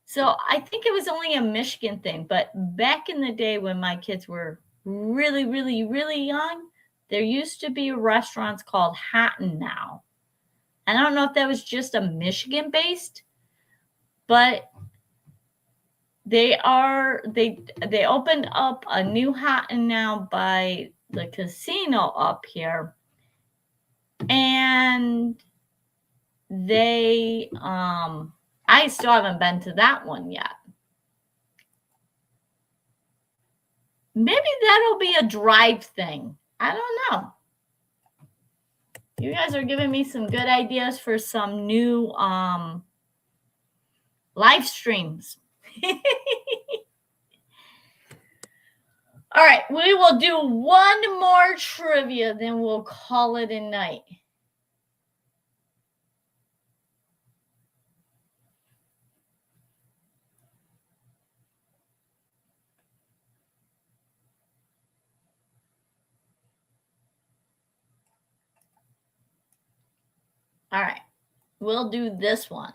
So I think it was only a Michigan thing, but back in the day when my kids were really, really, really young, there used to be restaurants called Hot and Now. And I don't know if that was just a Michigan based, but they opened up a new Hot and Now by the casino up here. And they I still haven't been to that one yet. Maybe that'll be a drive thing. I don't know. You guys are giving me some good ideas for some new live streams. All right, we will do one more trivia, then we'll call it a night. All right, we'll do this one.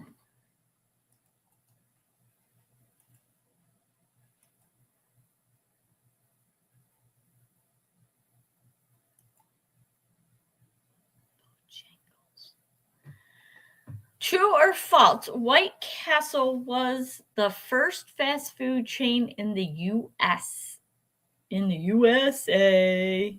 True or false? White Castle was the first fast food chain in the U.S. In the USA.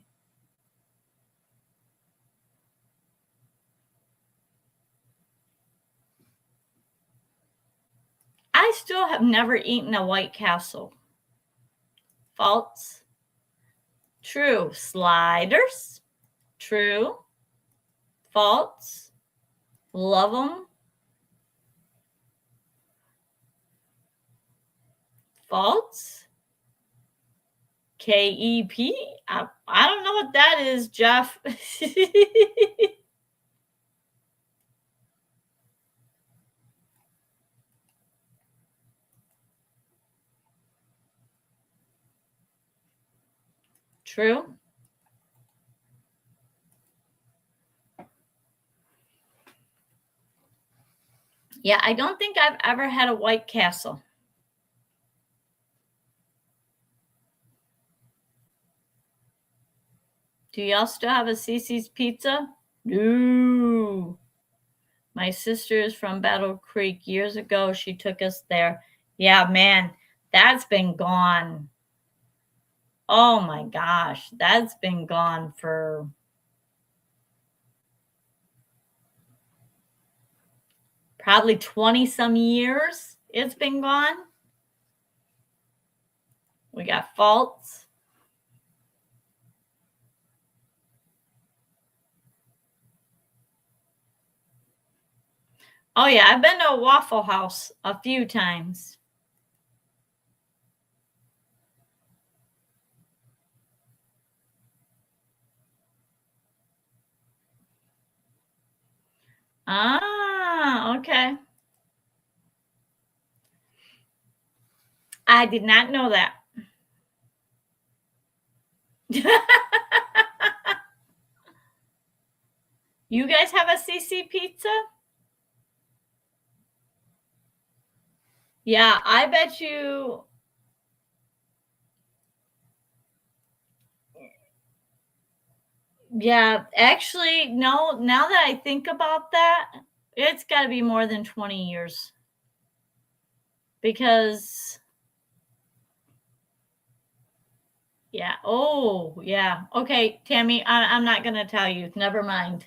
I still have never eaten a White Castle. False. True. Sliders. True. False. Love them. False. KEP. I don't know what that is, Jeff. True. Yeah, I don't think I've ever had a White Castle. Do y'all still have a Cece's Pizza? No. My sister is from Battle Creek. Years ago, she took us there. Yeah, man, that's been gone. Oh my gosh, that's been gone for probably 20 some years. It's been gone. We got faults. Oh yeah, I've been to a Waffle House a few times. Ah, okay. I did not know that. You guys have a CC Pizza? Yeah, I bet you. Yeah, actually, no, now that I think about that, it's got to be more than 20 years because, yeah. Oh, yeah. Okay, Tammy, I'm not going to tell you. Never mind.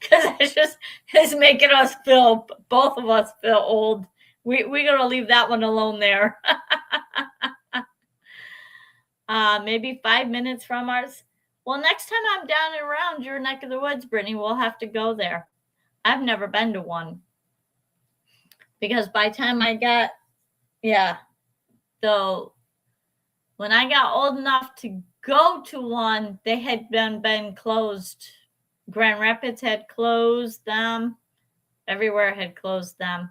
Because it's making us feel, both of us feel old. We're going to leave that one alone there. Maybe 5 minutes from ours. Well, next time I'm down and around your neck of the woods, Brittany, we'll have to go there. I've never been to one because by the time I got, yeah, so when I got old enough to go to one, they had been closed. Grand Rapids had closed them. Everywhere had closed them.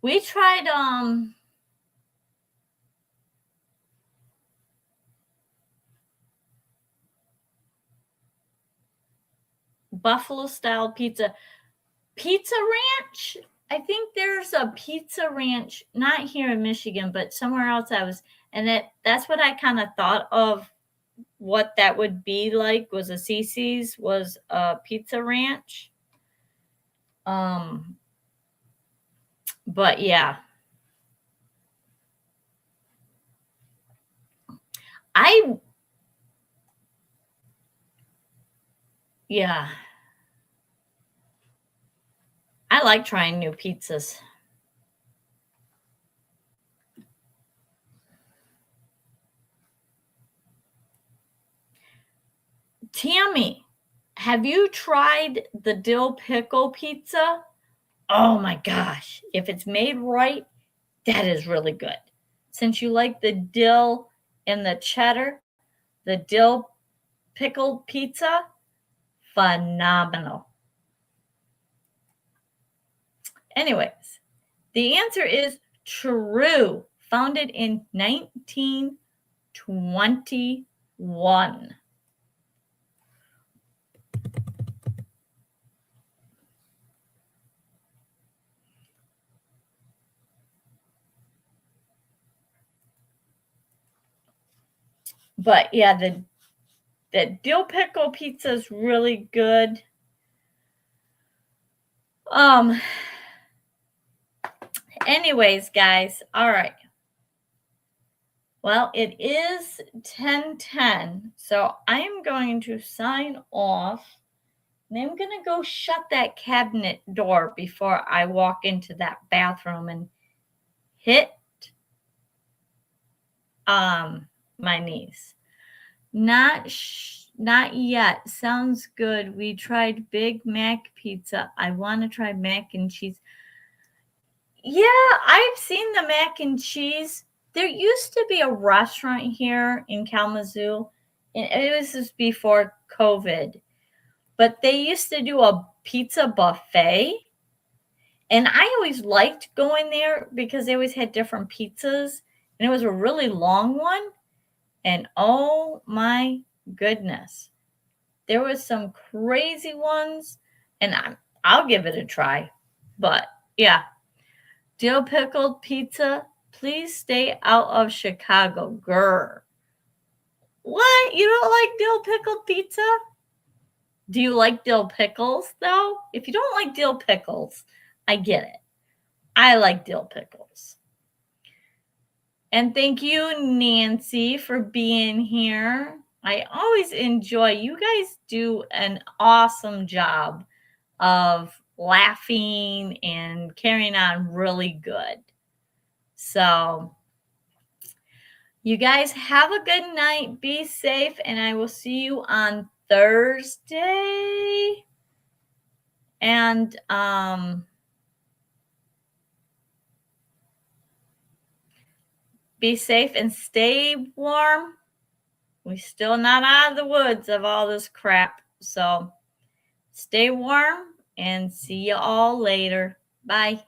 We tried buffalo style pizza. Pizza Ranch. I think there's a Pizza Ranch, not here in Michigan, but somewhere else and that's what I kind of thought of what that would be like was a Cece's, was a Pizza Ranch. But yeah. Yeah. I like trying new pizzas. Tammy, have you tried the dill pickle pizza? Oh my gosh. If it's made right, that is really good. Since you like the dill and the cheddar, the dill pickle pizza, phenomenal. Anyways, the answer is true. Founded in 1921. But yeah, the dill pickle pizza is really good. Anyways, guys, all right. Well, it is 10:10, so I am going to sign off. And I'm going to go shut that cabinet door before I walk into that bathroom and hit my niece. Not yet. Sounds good. We tried Big Mac pizza. I want to try mac and cheese. Yeah, I've seen the mac and cheese. There used to be a restaurant here in Kalamazoo, and it was just before COVID. But they used to do a pizza buffet. And I always liked going there because they always had different pizzas. And it was a really long one. And oh my goodness, There was some crazy ones, and I'll give it a try. But yeah, dill pickled pizza. Please stay out of Chicago, grr. What? You don't like dill pickled pizza? Do you like dill pickles, though? If you don't like dill pickles, I get it. I like dill pickles. And thank you, Nancy, for being here. I always enjoy. You guys do an awesome job of laughing and carrying on really good. So, you guys have a good night. Be safe, and I will see you on Thursday. And be safe and stay warm. We're still not out of the woods of all this crap. So stay warm and see you all later. Bye.